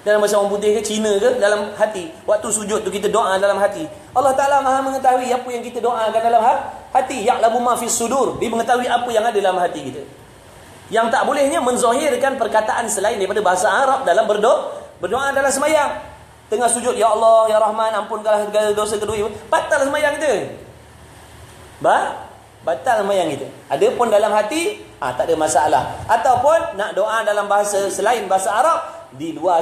dalam bahasa orang putih ke, Cina ke, dalam hati. Waktu sujud tu kita doa dalam hati. Allah Ta'ala Maha mengetahui apa yang kita doakan dalam hati. Ya'lamu ma fis sudur. Dia mengetahui apa yang ada dalam hati kita. Yang tak bolehnya menzahirkan perkataan selain daripada bahasa Arab dalam berdoa dalam sembahyang. Tengah sujud, ya Allah, ya Rahman, ampunkanlah segala dosa kedua. Batal sembahyang kita. Batal sembahyang kita. Adapun dalam hati, tak ada masalah. Ataupun nak doa dalam bahasa selain bahasa Arab, di luar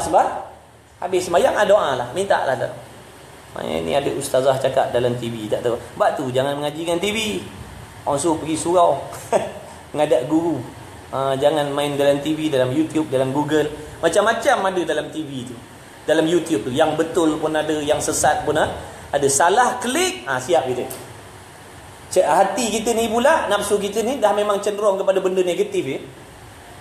habis sembahyang doa lah, minta lah. Ini ada ustazah cakap dalam TV, tak tahu. Sebab tu jangan mengajikan TV. Orang suruh pergi surau menghadap guru. Jangan main dalam TV, dalam YouTube, dalam Google. Macam-macam ada dalam TV tu, dalam YouTube tu. Yang betul pun ada, yang sesat pun ada. Salah klik, siap kita. Hati kita ni pula, nafsu kita ni dah memang cenderung kepada benda negatif.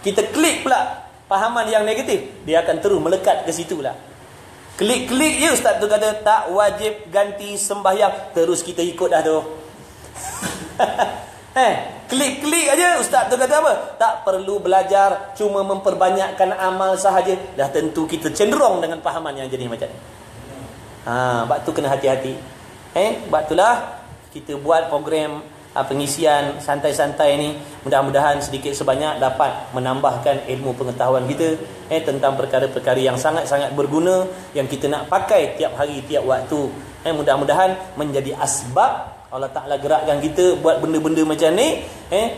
Kita klik pula fahaman yang negatif, dia akan terus melekat ke situ lah. Klik-klik je ustaz tu kata tak wajib ganti sembahyang, terus kita ikut dah tu. Klik-klik aja ustaz tu kata apa? Tak perlu belajar, cuma memperbanyakkan amal sahaja, dah tentu kita cenderung dengan fahaman yang jenis macam ni. Sebab tu kena hati-hati. Sebab itulah kita buat program pengisian santai-santai ni, mudah-mudahan sedikit sebanyak dapat menambahkan ilmu pengetahuan kita tentang perkara-perkara yang sangat-sangat berguna yang kita nak pakai tiap hari, tiap waktu. Mudah-mudahan menjadi asbab Allah Ta'ala gerakkan kita buat benda-benda macam ni.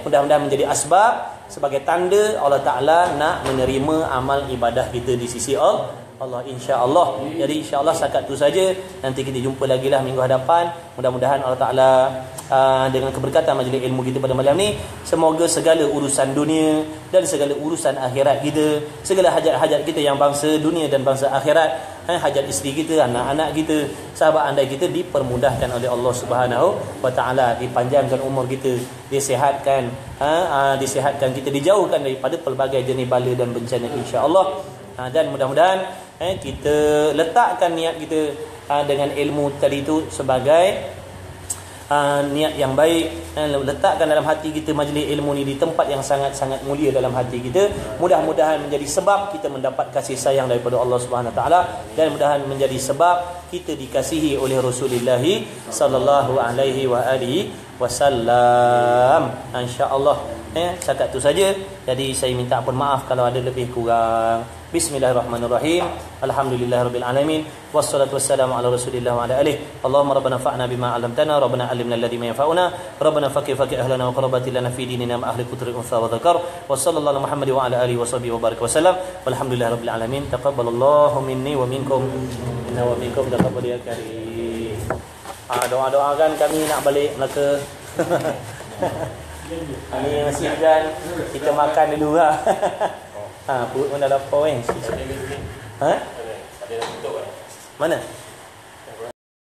Mudah-mudahan menjadi asbab sebagai tanda Allah Ta'ala nak menerima amal ibadah kita di sisi Allah, insya-Allah. Jadi insya-Allah setakat tu saja. Nanti kita jumpa lagi lah minggu hadapan. Mudah-mudahan Allah Ta'ala dengan keberkatan majlis ilmu kita pada malam ni, semoga segala urusan dunia dan segala urusan akhirat kita, segala hajat-hajat kita yang bangsa dunia dan bangsa akhirat, hajat isteri kita, anak-anak kita, sahabat andai kita dipermudahkan oleh Allah Subhanahu wa Ta'ala, dipanjangkan umur kita, disihatkan kita, dijauhkan daripada pelbagai jenis bala dan bencana insya-Allah. Dan mudah-mudahan kita letakkan niat kita dengan ilmu tadi itu sebagai niat yang baik, letakkan dalam hati kita majlis ilmu ni di tempat yang sangat-sangat mulia dalam hati kita. Mudah-mudahan menjadi sebab kita mendapat kasih sayang daripada Allah Subhanahu Wa Taala, dan mudah-mudahan menjadi sebab kita dikasihi oleh Rasulullah sallallahu alaihi wa alihi wasallam. Insya-Allah setakat tu saja. Jadi saya minta ampun maaf kalau ada lebih kurang. Bismillahirrahmanirrahim. Alhamdulillahirabbil alamin. Wassalatu wassalamu ala Rasulillah wa ala alihi. Allahumma rabbana fa'na bima 'allamtana, rabbana 'allimna alladhi ma yanfa'una, rabbana faqih ahlana wa qarabati lana fi dinina ma ahli kutri unsa wa dzakar. Wa sallallahu Muhammad wa ala alihi wa sahbihi wa baraka wasallam. Walhamdulillahirabbil alamin. Taqabbalallahu minni wa minkum. Inna wa minkum taqabbal ya karim. Doa-doakan kami nak balik Melaka. Ini masih hujan, kita makan dulu lah. Perut pun dah lapar kan. Mana?